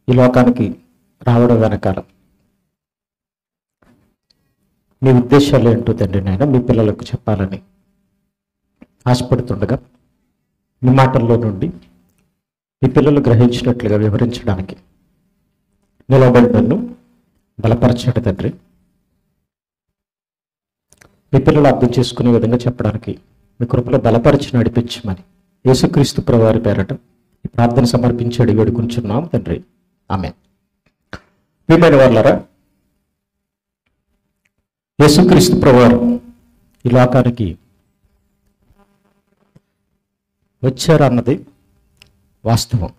ఈ లోకానికి రావడం వెనకాల మీ ఉద్దేశాలు ఏంటో తండ్రి నాయన మీ పిల్లలకు చెప్పాలని ఆశపడుతుండగా మీ మాటల్లో నుండి మీ పిల్లలు గ్రహించినట్లుగా వివరించడానికి నిలబడి నన్ను బలపరచండి తండ్రి. మీ పిల్లలు అర్థం చేసుకునే విధంగా చెప్పడానికి మీ కృపలో బలపరిచి నడిపించమని యేసుక్రీస్తు ప్రభువారి పేరట ఈ ప్రార్థన సమర్పించి అడిగి వేడుకుంటున్నాం తండ్రి. ఆమేన్. ప్రియమైన వాళ్ళారా, యేసుక్రీస్తు ప్రభువారు ఈ లోకానికి వచ్చారు అన్నది వాస్తవం.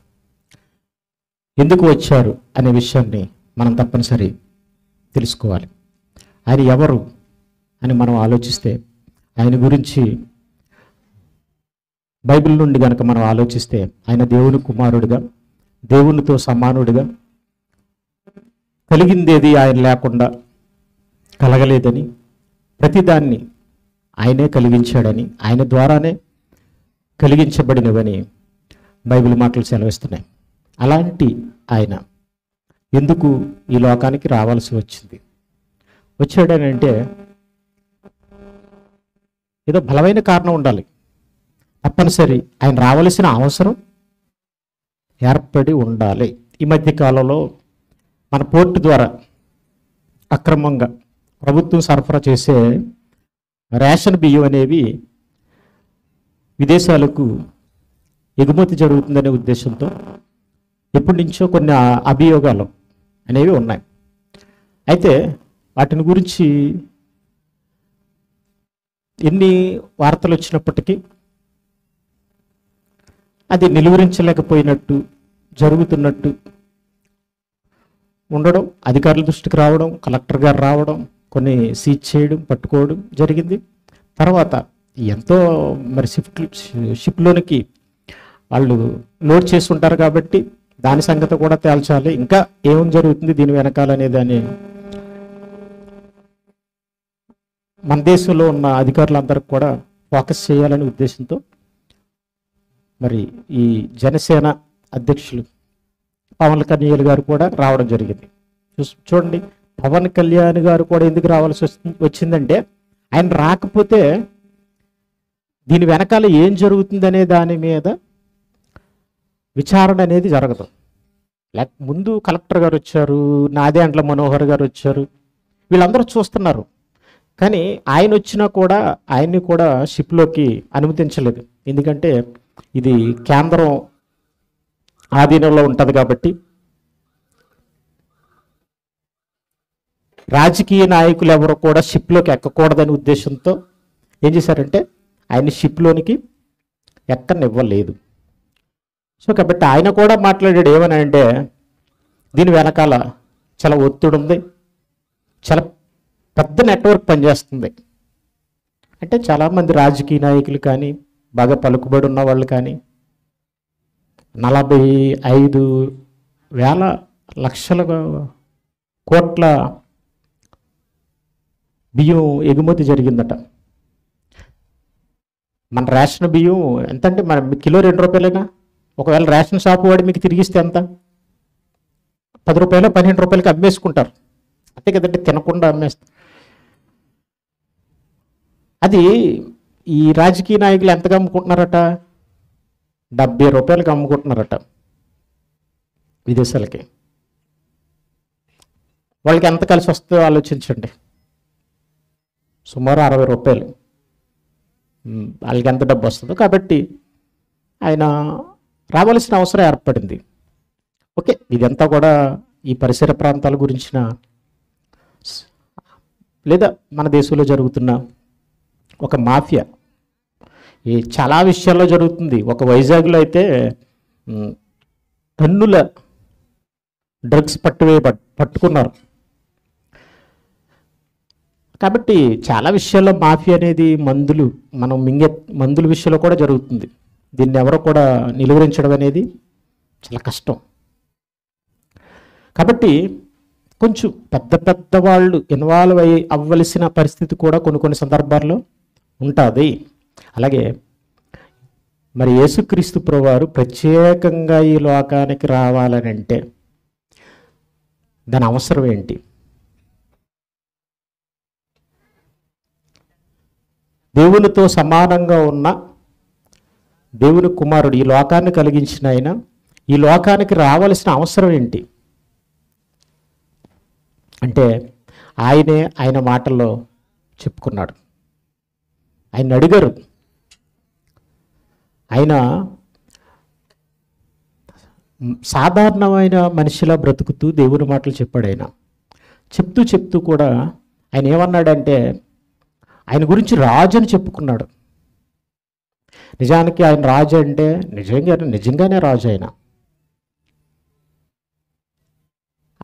ఎందుకు వచ్చారు అనే విషయాన్ని మనం తప్పనిసరి తెలుసుకోవాలి. ఆయన ఎవరు అని మనం ఆలోచిస్తే, ఆయన గురించి బైబిల్ నుండి కనుక మనం ఆలోచిస్తే, ఆయన దేవుని కుమారుడిగా, దేవునితో సమానుడిగా, కలిగిందేది ఆయన లేకుండా కలగలేదని, ప్రతిదాన్ని ఆయనే కలిగించాడని, ఆయన ద్వారానే కలిగించబడినవని బైబిల్ మాటలు సెలవిస్తున్నాయి. అలాంటి ఆయన ఎందుకు ఈ లోకానికి రావాల్సి వచ్చింది? వచ్చాడని అంటే ఏదో బలమైన కారణం ఉండాలి. తప్పనిసరి ఆయన రావాల్సిన అవసరం ఏర్పడి ఉండాలి. ఈ మధ్య కాలంలో మన పోర్టు ద్వారా అక్రమంగా ప్రభుత్వం సరఫరా చేసే రేషన్ బియ్యం అనేవి విదేశాలకు ఎగుమతి జరుగుతుందనే ఉద్దేశంతో ఎప్పటి నుంచో కొన్ని అభియోగాలు అనేవి ఉన్నాయి. అయితే వాటిని గురించి ఎన్ని వార్తలు వచ్చినప్పటికీ అది నిలువరించలేకపోయినట్టు, జరుగుతున్నట్టు ఉండడం, అధికారుల దృష్టికి రావడం, కలెక్టర్ గారు రావడం, కొన్ని సీజ్ చేయడం, పట్టుకోవడం జరిగింది. తర్వాత ఎంతో మరి షిప్లోనికి వాళ్ళు లోడ్ చేసి ఉంటారు కాబట్టి దాని సంగతి కూడా తేల్చాలి. ఇంకా ఏం జరుగుతుంది దీని వెనకాలనే దాన్ని మన దేశంలో ఉన్న అధికారులందరికీ కూడా ఫోకస్ చేయాలనే ఉద్దేశంతో మరి ఈ జనసేన అధ్యక్షులు పవన్ కళ్యాణ్ గారు కూడా రావడం జరిగింది. చూడండి, పవన్ కళ్యాణ్ గారు కూడా ఎందుకు రావాల్సి వచ్చిందంటే, ఆయన రాకపోతే దీని వెనకాల ఏం జరుగుతుందనే దాని మీద విచారణ అనేది జరగదు. ముందు కలెక్టర్ గారు వచ్చారు, నాదేండ్ల మనోహర్ గారు వచ్చారు, వీళ్ళందరూ చూస్తున్నారు. కానీ ఆయన వచ్చినా కూడా ఆయన్ని కూడా షిప్లోకి అనుమతించలేదు. ఎందుకంటే ఇది కేంద్రం ఆధీనంలో ఉంటుంది కాబట్టి రాజకీయ నాయకులు ఎవరు కూడా షిప్లోకి ఎక్కకూడదనే ఉద్దేశంతో ఏం చేశారంటే ఆయన్ని షిప్లోనికి ఎక్కనివ్వలేదు. సో కాబట్టి ఆయన కూడా మాట్లాడాడు. ఏమని అంటే, దీని వెనకాల చాలా ఒత్తిడి ఉంది, చాలా పెద్ద నెట్వర్క్ పనిచేస్తుంది. అంటే చాలామంది రాజకీయ నాయకులు కానీ, బాగా పలుకుబడి ఉన్న వాళ్ళు కానీ 45,000 కోట్ల బియ్యం ఎగుమతి జరిగిందట. మన రేషన్ బియ్యం ఎంత అంటే, మన కిలో 2 రూపాయలైనా, ఒకవేళ రేషన్ షాప్ వాడి మీకు తిరిగిస్తే ఎంత? 10 రూపాయలు 12 రూపాయలకి అమ్మేసుకుంటారు. అంతే కదంటే, తినకుండా అమ్మేస్తారు. అది ఈ రాజకీయ నాయకులు ఎంతగా అమ్ముకుంటున్నారట? 70 రూపాయలకి అమ్ముకుంటున్నారట విదేశాలకి. వాళ్ళకి ఎంత కలిసి వస్తుందో ఆలోచించండి. సుమారు 60 రూపాయలు వాళ్ళకి ఎంత డబ్బు వస్తుందో. కాబట్టి ఆయన రావాల్సిన అవసరం ఏర్పడింది. ఓకే, ఇదంతా కూడా ఈ పరిసర ప్రాంతాల గురించిన లేదా మన దేశంలో జరుగుతున్న ఒక మాఫియా ఈ చాలా విషయాల్లో జరుగుతుంది. ఒక వైజాగ్లో అయితే టన్నుల డ్రగ్స్ పట్టుకున్నారు. కాబట్టి చాలా విషయాల్లో మాఫియా అనేది మనం మింగే మందుల విషయంలో కూడా జరుగుతుంది. దీన్ని ఎవరో కూడా నిలువరించడం అనేది చాలా కష్టం. కాబట్టి కొంచెం పెద్ద వాళ్ళు ఇన్వాల్వ్ అవ్వవలసిన పరిస్థితి కూడా కొన్ని సందర్భాల్లో ఉంటుంది. అలాగే మరి యేసుక్రీస్తు ప్రభువారు ప్రత్యేకంగా ఈ లోకానికి రావాలని అంటే దాని అవసరం ఏంటి? దేవునితో సమానంగా ఉన్న దేవుని కుమారుడు, ఈ లోకాన్ని కలిగించిన ఆయన, ఈ లోకానికి రావాల్సిన అవసరం ఏంటి అంటే ఆయన మాటల్లో చెప్పుకున్నాడు. ఆయన అడిగారు. ఆయన సాధారణమైన మనిషిలా బ్రతుకుతూ దేవుని మాటలు చెప్పాడు. ఆయన చెప్తూ కూడా ఆయన ఏమన్నాడంటే ఆయన గురించి రాజు అని చెప్పుకున్నాడు. నిజానికి ఆయన రాజు అంటే నిజంగానే రాజు.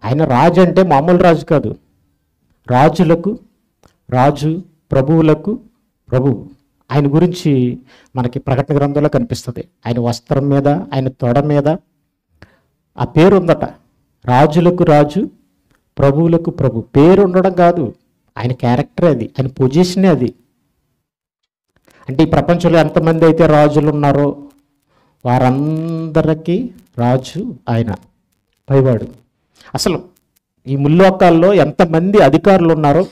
ఆయన రాజు అంటే మామూలు రాజు కాదు. రాజులకు రాజు, ప్రభువులకు ప్రభువు. ఆయన గురించి మనకి ప్రకటన గ్రంథంలో కనిపిస్తుంది. ఆయన వస్త్రం మీద, ఆయన తొడ మీద ఆ పేరు ఉందట. రాజులకు రాజు, ప్రభువులకు ప్రభు. పేరు ఉండడం కాదు, ఆయన క్యారెక్టర్ అది, ఆయన పొజిషనే అది. అంటే ఈ ప్రపంచంలో ఎంతమంది అయితే రాజులు ఉన్నారో వారందరికీ రాజు ఆయన, పైవాడు. అసలు ఈ ముల్లోకాల్లో ఎంతమంది అధికారులు ఉన్నారో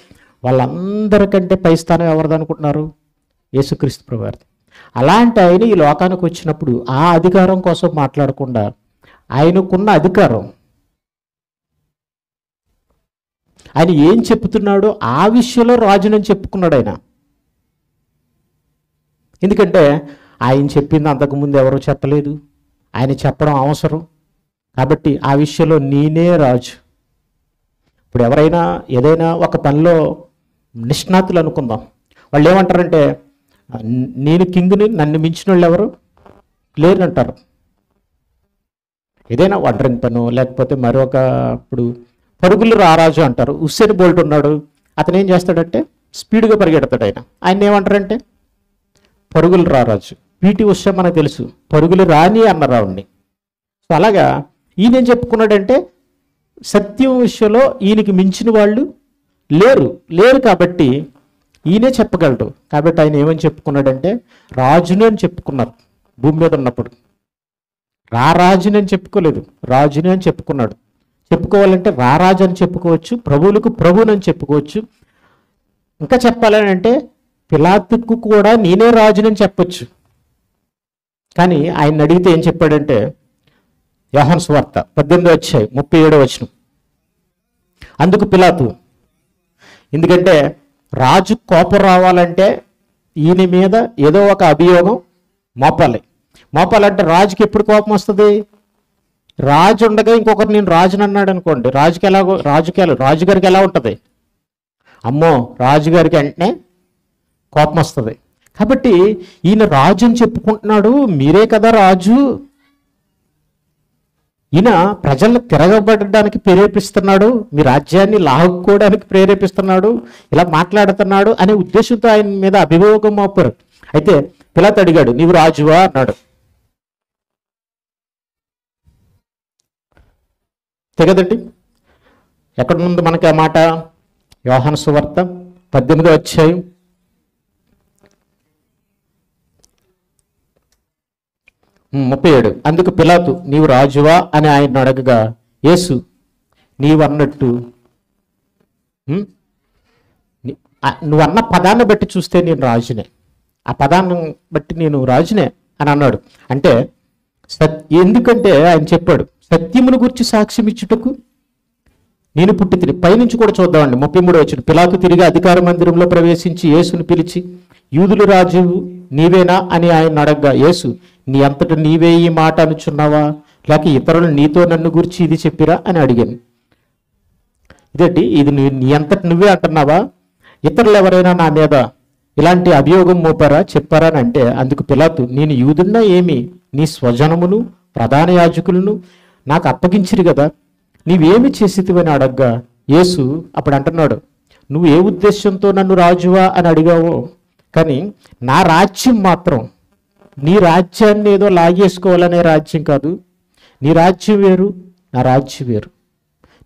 వాళ్ళందరికంటే పై స్థానం ఎవరిది అనుకుంటున్నారు? యేసుక్రీస్తు ప్రభువారిది. అలాంటి ఆయన ఈ లోకానికి వచ్చినప్పుడు ఆ అధికారం కోసం మాట్లాడకుండా ఆయనకున్న అధికారం, ఆయన ఏం చెప్తున్నాడో ఆ విషయంలో రాజునని చెప్పుకున్నాడు ఆయన. ఎందుకంటే ఆయన చెప్పింది అంతకుముందు ఎవరూ చెప్పలేదు, ఆయన చెప్పడం అవసరం కాబట్టి ఆ విషయంలో నేనే రాజు. ఇప్పుడు ఎవరైనా ఏదైనా ఒక పనిలో నిష్ణాతులు అనుకుందాం, వాళ్ళు ఏమంటారంటే నేను కింగ్ని, నన్ను మించిన వాళ్ళు ఎవరు లేరంటారు. ఏదైనా వండరింగ్ పను లేకపోతే మరొక, ఇప్పుడు పరుగులు రారాజు అంటారు. ఉస్సేన్ బోల్ట్ ఉన్నాడు, అతను ఏం చేస్తాడంటే స్పీడ్గా పరిగెడతాడు. ఆయన ఏమంటారంటే పరుగులు రారాజు. పీటీ ఉషా మనకు తెలుసు, పరుగులు రాని అన్నారు ఆవిడ్ని. సో అలాగా ఈయన ఏం చెప్పుకున్నాడంటే సత్యం విషయంలో ఈయనకి మించిన వాళ్ళు లేరు కాబట్టి ఈయనే చెప్పగలడు. కాబట్టి ఆయన ఏమని చెప్పుకున్నాడంటే రాజుని అని చెప్పుకున్నారు. భూమి మీద ఉన్నప్పుడు రారాజుని అని చెప్పుకోలేదు, రాజుని అని చెప్పుకున్నాడు. చెప్పుకోవాలంటే రారాజు అని చెప్పుకోవచ్చు, ప్రభువులకు ప్రభువుని అని చెప్పుకోవచ్చు. ఇంకా చెప్పాలని అంటే పిలాతుకు కూడా నేనే రాజునని చెప్పొచ్చు. కానీ ఆయన అడిగితే ఏం చెప్పాడంటే యోహాను సువార్త 18:37 అందుకు పిలాతు, ఎందుకంటే రాజు కోపం రావాలంటే ఈయన మీద ఏదో ఒక అభియోగం మోపాలంటే రాజుకి ఎప్పుడు కోపం వస్తుంది? రాజు ఉండగా ఇంకొకరు నేను రాజుని అన్నాడు అనుకోండి, రాజుగారికి ఎలా ఉంటుంది? అమ్మో, రాజుగారికి వెంటనే కోపం వస్తుంది. కాబట్టి ఈయన రాజు అని చెప్పుకుంటున్నాడు, మీరే కదా రాజు, ఈయన ప్రజలను తిరగబడడానికి ప్రేరేపిస్తున్నాడు, మీ రాజ్యాన్ని లాక్కోవడానికి ప్రేరేపిస్తున్నాడు, ఇలా మాట్లాడుతున్నాడు అనే ఉద్దేశంతో ఆయన మీద అభియోగం మోపారు. అయితే పిలాతు అడిగాడు, నీవు రాజువా అన్నాడు. తెగదండి. ఎక్కడ ఉంది మనకి ఆ మాట? యోహాను సువార్త 18:37 37. అందుకు పిలాతు, నీవు రాజువా అని ఆయన అడగగా యేసు, నీవు అన్నట్టు నువ్వు అన్న పదాన్ని బట్టి చూస్తే నేను రాజునే, ఆ పదాన్ని బట్టి నేను రాజునే అని అన్నాడు. అంటే ఎందుకంటే ఆయన చెప్పాడు సత్యమును గురించి సాక్ష్యం ఇచ్చుటకు నేను పుట్టి తిరిగి. పైనుంచి కూడా చూద్దామండి 33 పిలాతు తిరిగి అధికార మందిరంలో ప్రవేశించి యేసును పిలిచి, యూదుల రాజు నీవేనా అని ఆయన అడగగా యేసు, నీ అంతట నీవే ఈ మాట అనుచున్నావా, లేక ఇతరులు నీతో నన్ను గురించి ఇది చెప్పిరా అని అడిగాను. ఇదేంటి, ఇది నీ అంతట నువ్వే అంటున్నావా, ఇతరులు ఎవరైనా నా మీద ఇలాంటి అభియోగం మోపారా, చెప్పారా అని అంటే అందుకు పిలాతు, నేను యూదున్నా ఏమి, నీ స్వజనమును ప్రధాన యాజకులను నాకు అప్పగించిరు కదా, నీవేమి చేసితివని అడగ్గా యేసు అప్పుడు అంటున్నాడు, నువ్వు ఏ ఉద్దేశంతో నన్ను రాజువా అని అడిగావో, కానీ నా రాజ్యం మాత్రం నీ రాజ్యాన్ని ఏదో లాగేసుకోవాలనే రాజ్యం కాదు. నీ రాజ్యం వేరు, నా రాజ్యం వేరు.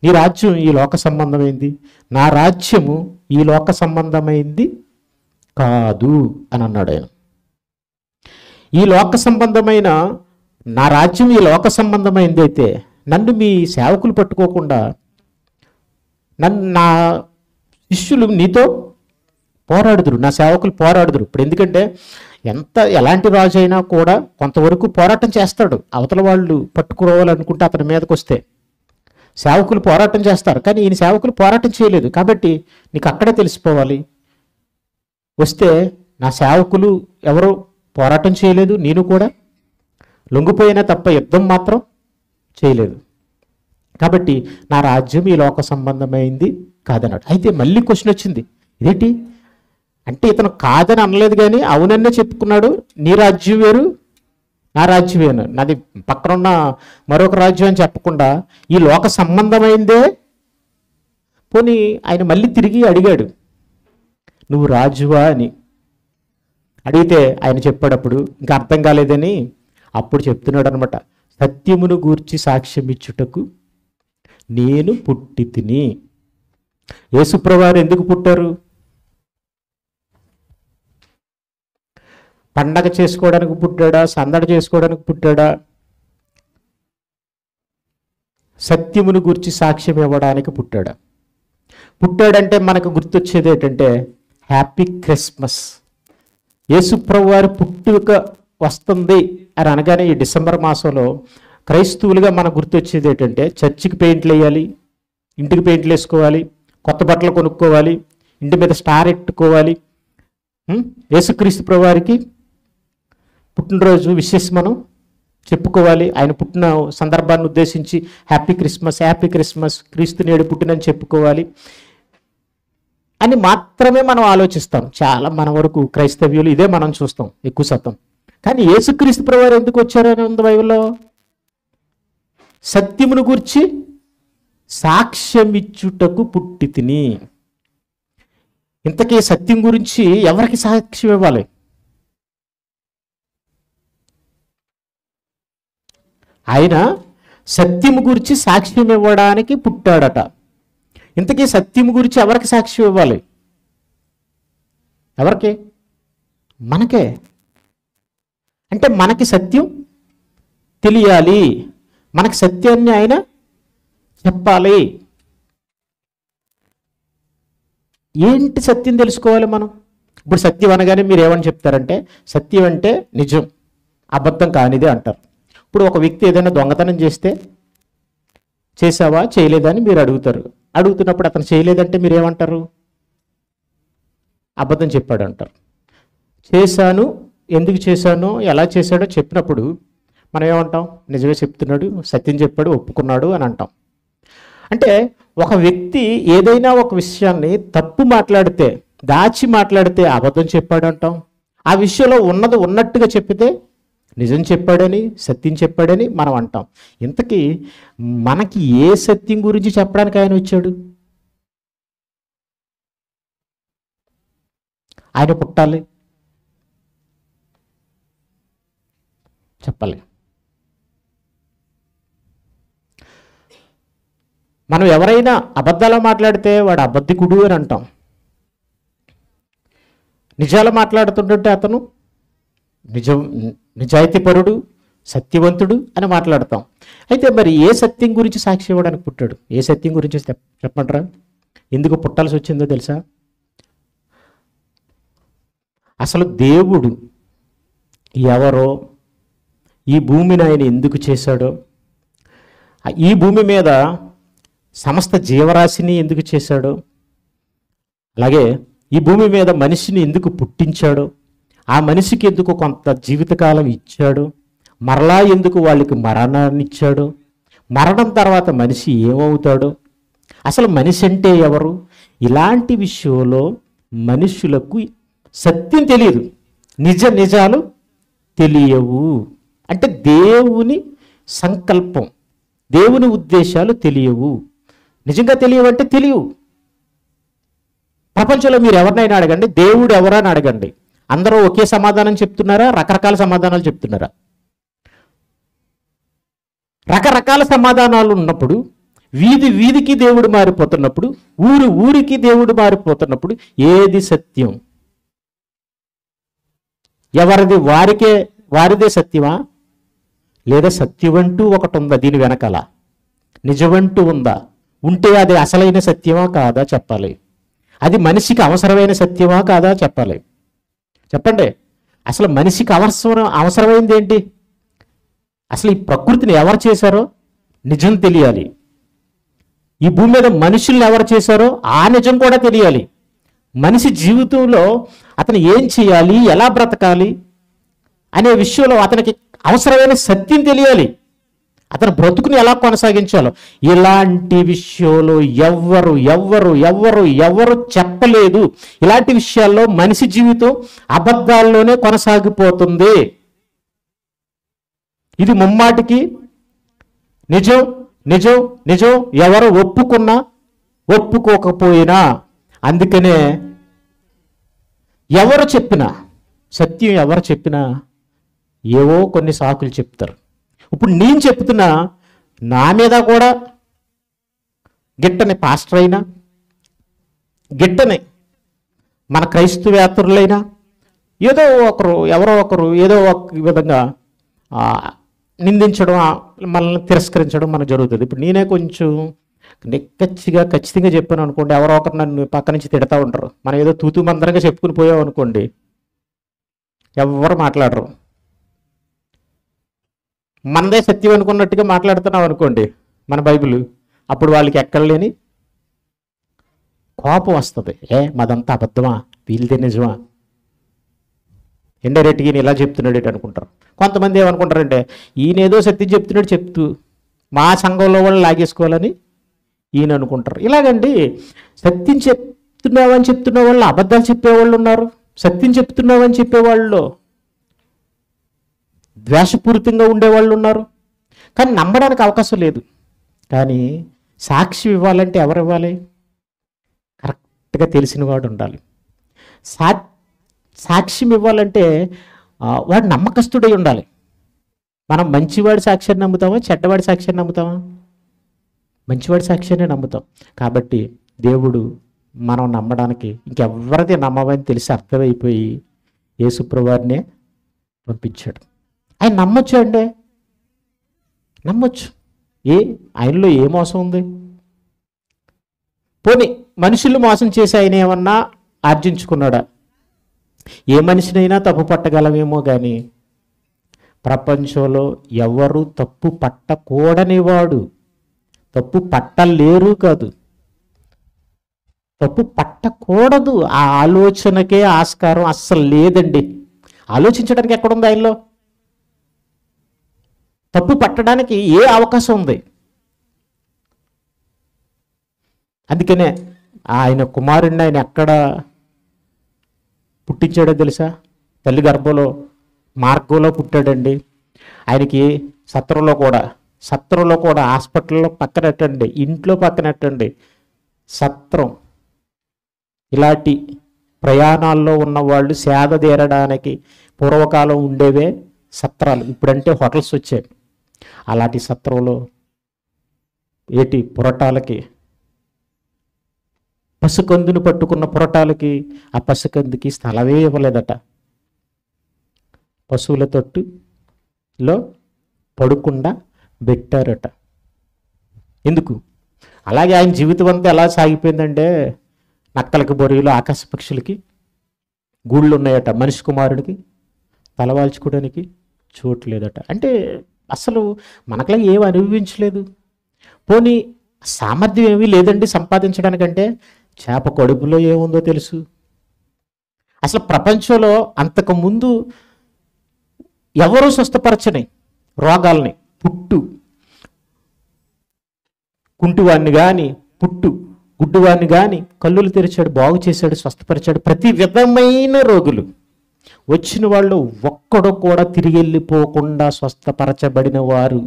నీ రాజ్యం ఈ లోక సంబంధమైంది, నా రాజ్యము ఈ లోక సంబంధమైంది కాదు అని అన్నాడు ఆయన. ఈ లోక సంబంధమైన నా రాజ్యం ఈ లోక సంబంధమైంది అయితే నన్ను మీ సేవకులు పట్టుకోకుండా నా శిష్యులు నీతో పోరాడుదురు, నా సేవకులు పోరాడుదురు. ఇప్పుడు ఎందుకంటే ఎలాంటి రాజు అయినా కూడా కొంతవరకు పోరాటం చేస్తాడు. అవతల వాళ్ళు పట్టుకోవాలనుకుంటే అతని మీదకి వస్తే సేవకులు పోరాటం చేస్తారు, కానీ ఈయన సేవకులు పోరాటం చేయలేదు. కాబట్టి నీకు అక్కడే తెలిసిపోవాలి, వస్తే నా సేవకులు ఎవరు పోరాటం చేయలేదు, నేను కూడా లొంగిపోయినా తప్ప యుద్ధం మాత్రం చేయలేదు. కాబట్టి నా రాజ్యం ఈ లోక సంబంధమైంది కాదన్నాడు. అయితే మళ్ళీ క్వశ్చన్ వచ్చింది, ఇదేంటి అంటే ఇతను కాదని అనలేదు కానీ అవునన్నే చెప్పుకున్నాడు. నీ రాజ్యం వేరు, నా రాజ్యం వేరు, నాది పక్కనున్న మరొక రాజ్యం అని చెప్పకుండా ఈ లోక సంబంధమైందే. పోనీ ఆయన మళ్ళీ తిరిగి అడిగాడు, నువ్వు రాజువా అని అడిగితే ఆయన చెప్పాడప్పుడు ఇంకా అర్థం కాలేదని అప్పుడు చెప్తున్నాడు అనమాట. సత్యమును గూర్చి సాక్ష్యం ఇచ్చుటకు నేను పుట్టి తిని. యేసుప్రభువారు ఎందుకు పుట్టారు? పండగ చేసుకోవడానికి పుట్టాడా, సందడి చేసుకోవడానికి పుట్టాడా? సత్యమును గురించి సాక్ష్యం ఇవ్వడానికి పుట్టాడా? పుట్టాడంటే మనకు గుర్తొచ్చేది ఏంటంటే హ్యాపీ క్రిస్మస్. యేసుప్రభు వారి పుట్టుక వస్తుంది అని అనగానే ఈ డిసెంబర్ మాసంలో క్రైస్తవులుగా మనకు గుర్తొచ్చేది ఏంటంటే చర్చికి పెయింట్లు వేయాలి, ఇంటికి పెయింట్లు వేసుకోవాలి, కొత్త బట్టలు కొనుక్కోవాలి, ఇంటి మీద స్టార్ ఎట్టుకోవాలి. యేసుక్రీస్తు ప్రభు వారికి పుట్టినరోజు విశేష మనం చెప్పుకోవాలి. ఆయన పుట్టిన సందర్భాన్ని ఉద్దేశించి హ్యాపీ క్రిస్మస్, హ్యాపీ క్రిస్మస్, క్రీస్తు నేడు పుట్టినని చెప్పుకోవాలి అని మాత్రమే మనం ఆలోచిస్తాం. చాలా మన వరకు క్రైస్తవ్యులు ఇదే మనం చూస్తాం ఎక్కువ శాతం. కానీ యేసుక్రీస్తు ప్రభువారు ఎందుకు వచ్చారని ఉంది బైబిల్లో? సత్యమును గూర్చి సాక్ష్యమిచ్చుటకు పుట్టి తిని. ఇంతకీ సత్యం గురించి ఎవరికి సాక్ష్యం ఇవ్వాలి? ఆయన సత్యము గురించి సాక్ష్యం ఇవ్వడానికి పుట్టాడట. ఇంతకీ సత్యము గురించి ఎవరికి సాక్ష్యం ఇవ్వాలి? ఎవరికి? మనకే. అంటే మనకి సత్యం తెలియాలి, మనకి సత్యాన్ని ఆయన చెప్పాలి. ఏంటి సత్యం తెలుసుకోవాలి మనం? ఇప్పుడు సత్యం అనగానే మీరు ఏమని చెప్తారంటే సత్యం అంటే నిజం, అబద్ధం కానిదే అంటారు. ఇప్పుడు ఒక వ్యక్తి ఏదైనా దొంగతనం చేస్తే చేసావా చేయలేదా అని మీరు అడుగుతారు. అడుగుతున్నప్పుడు అతను చేయలేదంటే మీరు ఏమంటారు? అబద్ధం చెప్పాడు అంటారు. చేశాను, ఎందుకు చేశానో ఎలా చేశాడో చెప్పినప్పుడు మనం ఏమంటాం? నిజమే చెప్తున్నాడు, సత్యం చెప్పాడు, ఒప్పుకున్నాడు అని అంటాం. అంటే ఒక వ్యక్తి ఏదైనా ఒక విషయాన్ని తప్పు మాట్లాడితే, దాచి మాట్లాడితే అబద్ధం చెప్పాడు అంటాం. ఆ విషయంలో ఉన్నది ఉన్నట్టుగా చెప్పితే నిజం చెప్పాడని, సత్యం చెప్పాడని మనం అంటాం. ఇంతకీ మనకి ఏ సత్యం గురించి చెప్పడానికి ఆయన వచ్చాడు? ఆయన పుట్టాలి, చెప్పాలి. మనం ఎవరైనా అబద్ధాలు మాట్లాడితే వాడు అబద్ధికుడు అని అంటాం. నిజాలు మాట్లాడుతుంటే అతను నిజాయితీపరుడు, సత్యవంతుడు అని మాట్లాడతాం. అయితే మరి ఏ సత్యం గురించి సాక్షి ఇవ్వడానికి పుట్టాడు? ఏ సత్యం గురించి చెప్పమంటారా? ఎందుకు పుట్టాల్సి వచ్చిందో తెలుసా? అసలు దేవుడు ఎవరో, ఈ భూమిని ఆయన ఎందుకు చేశాడో, ఈ భూమి మీద సమస్త జీవరాశిని ఎందుకు చేశాడో, అలాగే ఈ భూమి మీద మనిషిని ఎందుకు పుట్టించాడో, ఆ మనిషికి ఎందుకు కొంత జీవితకాలం ఇచ్చాడు, మరలా ఎందుకు వాళ్ళకి మరణాన్ని ఇచ్చాడు, మరణం తర్వాత మనిషి ఏమవుతాడో, అసలు మనిషి అంటే ఎవరు, ఇలాంటి విషయంలో మనుషులకు సత్యం తెలియదు, నిజాలు తెలియవు. అంటే దేవుని సంకల్పం, దేవుని ఉద్దేశాలు తెలియవు. నిజంగా తెలియవంటే తెలియవు. ప్రపంచంలో మీరు ఎవరినైనా అడగండి, దేవుడు ఎవరని అడగండి, అందరూ ఒకే సమాధానం చెప్తున్నారా? రకరకాల సమాధానాలు చెప్తున్నారా? రకరకాల సమాధానాలు ఉన్నప్పుడు, వీధికి దేవుడు మారిపోతున్నప్పుడు, ఊరికి దేవుడు మారిపోతున్నప్పుడు ఏది సత్యం? ఎవరిది వారిదే సత్యమా? లేదా సత్యమంటూ ఒకటి ఉందా? దీని వెనకాల నిజమంటూ ఉందా? ఉంటే అది అసలైన సత్యమా కాదా చెప్పాలి. అది మనిషికి అవసరమైన సత్యమా కాదా చెప్పాలి. చెప్పండి, అసలు మనిషికి అవసరమైంది ఏంటి? అసలు ఈ ప్రకృతిని ఎవరు చేశారో నిజం తెలియాలి. ఈ భూమి మీద మనుషుల్ని ఎవరు చేశారో ఆ నిజం కూడా తెలియాలి. మనిషి జీవితంలో అతను ఏం చేయాలి, ఎలా బ్రతకాలి అనే విషయంలో అతనికి అవసరమైన సత్యం తెలియాలి. అతను బ్రతుకుని ఎలా కొనసాగించాలో ఇలాంటి విషయంలో ఎవ్వరు ఎవ్వరు ఎవ్వరు ఎవ్వరు చెప్పలేదు. ఇలాంటి విషయాల్లో మనిషి జీవితం అబద్ధాల్లోనే కొనసాగిపోతుంది. ఇది ముమ్మాటికి నిజం నిజం నిజం, ఎవరు ఒప్పుకున్నా ఒప్పుకోకపోయినా. అందుకనే ఎవరు చెప్పినా సత్యం, ఎవరు చెప్పినా ఏవో కొన్ని సాకులు చెప్తారు. ఇప్పుడు నేను చెప్తున్నా, నా మీద కూడా గిట్టని పాస్టర్ అయినా, గిట్టని మన క్రైస్తవేతరులైనా ఏదో ఒకరు ఎవరో ఒకరు ఏదో ఒక విధంగా నిందించడం, మనల్ని తిరస్కరించడం మనకు జరుగుతుంది. ఇప్పుడు నేనే కొంచెం ఖచ్చితంగా చెప్పాను అనుకోండి, ఎవరో ఒకరు నన్ను పక్క నుంచి తిడతా ఉంటారు. మనం ఏదో తూతూ మందరంగా చెప్పుకుని పోయాం అనుకోండి, ఎవరు మాట్లాడరు. మనదే సత్యం అనుకున్నట్టుగా మాట్లాడుతున్నాం అనుకోండి మన బైబిల్, అప్పుడు వాళ్ళకి ఎక్కడ లేని కోపం వస్తుంది. మాదంతా అబద్ధమా, వీళ్ళదే నిజమా, ఇండైరెక్ట్గా ఈయన ఇలా చెప్తున్నాడు అనుకుంటారు. కొంతమంది ఏమనుకుంటారంటే ఈయనేదో సత్యం చెప్తున్నాడు చెప్తూ మా సంఘంలో వాళ్ళు లాగేసుకోవాలని ఈయన అనుకుంటారు. ఇలాగండి, సత్యం చెప్తున్నావని చెప్తున్న వాళ్ళు అబద్ధాలు చెప్పేవాళ్ళు ఉన్నారు, సత్యం చెప్తున్నావని చెప్పేవాళ్ళు ద్వేషపూరితంగా ఉండేవాళ్ళు ఉన్నారు. కానీ నమ్మడానికి అవకాశం లేదు. కానీ సాక్షి ఇవ్వాలంటే ఎవరు ఇవ్వాలి? కరెక్ట్గా తెలిసిన వాడు ఉండాలి. సాక్ష్యం ఇవ్వాలంటే వాడు నమ్మకస్తుడై ఉండాలి. మనం మంచివాడి సాక్ష్యాన్ని నమ్ముతామా, చెడ్డవాడి సాక్ష్యాన్ని నమ్ముతామా? మంచివాడి సాక్ష్యాన్ని నమ్ముతాం. కాబట్టి దేవుడు మనం నమ్మడానికి ఇంకెవరిది నమ్మవని తెలిసి అర్థమైపోయి యేసుప్రభువారినే పంపించాడు. ఆయన నమ్మొచ్చు అండి, నమ్మొచ్చు. ఆయనలో ఏ మోసం ఉంది? పోనీ మనుషులు మోసం చేసి ఆయన ఏమన్నా ఆర్జించుకున్నాడా? ఏ మనిషినైనా తప్పు పట్టగలమేమో కానీ ప్రపంచంలో ఎవరు తప్పు పట్టకూడనివాడు, తప్పు పట్టలేరు కాదు, తప్పు పట్టకూడదు ఆ ఆలోచనకే ఆస్కారం అస్సలు లేదండి. ఆలోచించడానికి ఎక్కడుంది ఆయనలో? తప్పు పట్టడానికి ఏ అవకాశం ఉంది? అందుకనే ఆయన కుమారుడిని ఆయన ఎక్కడ పుట్టించాడో తెలుసా? తల్లి గర్భంలో మార్గంలో పుట్టాడండి. ఆయనకి సత్రంలో కూడా హాస్పిటల్లో పక్కనట్టండి, ఇంట్లో పక్కనట్టండి, సత్రం. ఇలాంటి ప్రయాణాల్లో ఉన్నవాళ్ళు సేద తీరడానికి పూర్వకాలం ఉండేవే సత్రాలు. ఇప్పుడంటే హోటల్స్ వచ్చాయి. అలాంటి సత్రంలో పురటాలకి, పసుకందుని పట్టుకున్న పురటాలకి ఆ పసుకందుకి స్థలమే ఇవ్వలేదట. పశువుల తొట్టులో పడుకుండా పెట్టారట. ఎందుకు? అలాగే ఆయన జీవితం అంతా ఎలా సాగిపోయిందంటే నక్కలకి, బొరియలు, ఆకాశ పక్షులకి గూళ్ళు ఉన్నాయట. మనిషి కుమారుడికి తలవాల్చుకోవడానికి చోటు లేదట. అంటే అసలు మనకలా ఏమి అనుభవించలేదు. పోనీ సామర్థ్యం ఏమీ లేదండి సంపాదించడానికంటే చేప కడుపులో ఏముందో తెలుసు. అసలు ప్రపంచంలో అంతకుముందు ఎవరూ స్వస్థపరచని రోగాల్ని, కుంటివాడిని కానీ, గుడ్డివాడిని కానీ కళ్ళులు తెరిచాడు, బాగు చేశాడు, స్వస్థపరిచాడు. ప్రతి విధమైన రోగులు వచ్చిన వాళ్ళు ఒక్కడు కూడా తిరిగి వెళ్ళిపోకుండా స్వస్థపరచబడిన వారు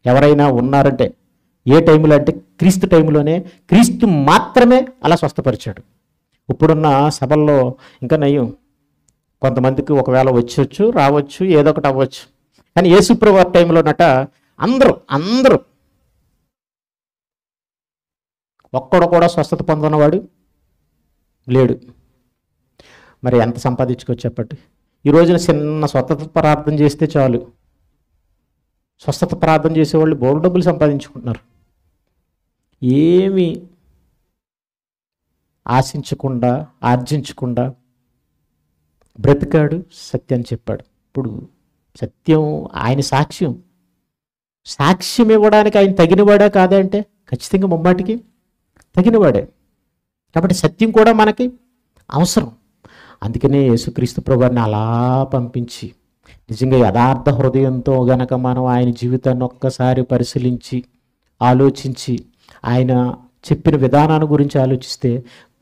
ఎవరైనా ఉన్నారంటే ఏ టైంలో అంటే క్రీస్తు టైంలోనే. క్రీస్తు మాత్రమే అలా స్వస్థపరిచాడు. ఇప్పుడున్న సభల్లో ఇంకా నయ్యం, కొంతమందికి ఒకవేళ వచ్చొచ్చు, రావచ్చు, ఏదో ఒకటి అవ్వచ్చు. కానీ యేసుప్రభువారి టైంలోనట అందరూ ఒక్కడు కూడా స్వస్థత పొందనవాడు లేడు. మరి ఎంత సంపాదించుకోవచ్చు చెప్పండి? ఈ రోజున చిన్న స్వస్థత ప్రార్థన చేస్తే చాలు, స్వస్థత ప్రార్థన చేసేవాళ్ళు బోల్ డబ్బులు సంపాదించుకుంటున్నారు. ఏమి ఆశించకుండా ఆర్జించకుండా బ్రతికాడు, సత్యాన్ని చెప్పాడు. ఇప్పుడు సత్యం ఆయన సాక్ష్యం ఇవ్వడానికి ఆయన తగినవాడా కాదా అంటే ఖచ్చితంగా ముమ్మాటికి తగినవాడే. కాబట్టి సత్యం కూడా మనకి అవసరం. అందుకనే యేసుక్రీస్తు ప్రభువుని అలా పంపించి నిజంగా యథార్థ హృదయంతో గనక మనం ఆయన జీవితాన్ని ఒక్కసారి పరిశీలించి ఆలోచించి ఆయన చెప్పిన విధానాన్ని గురించి ఆలోచిస్తే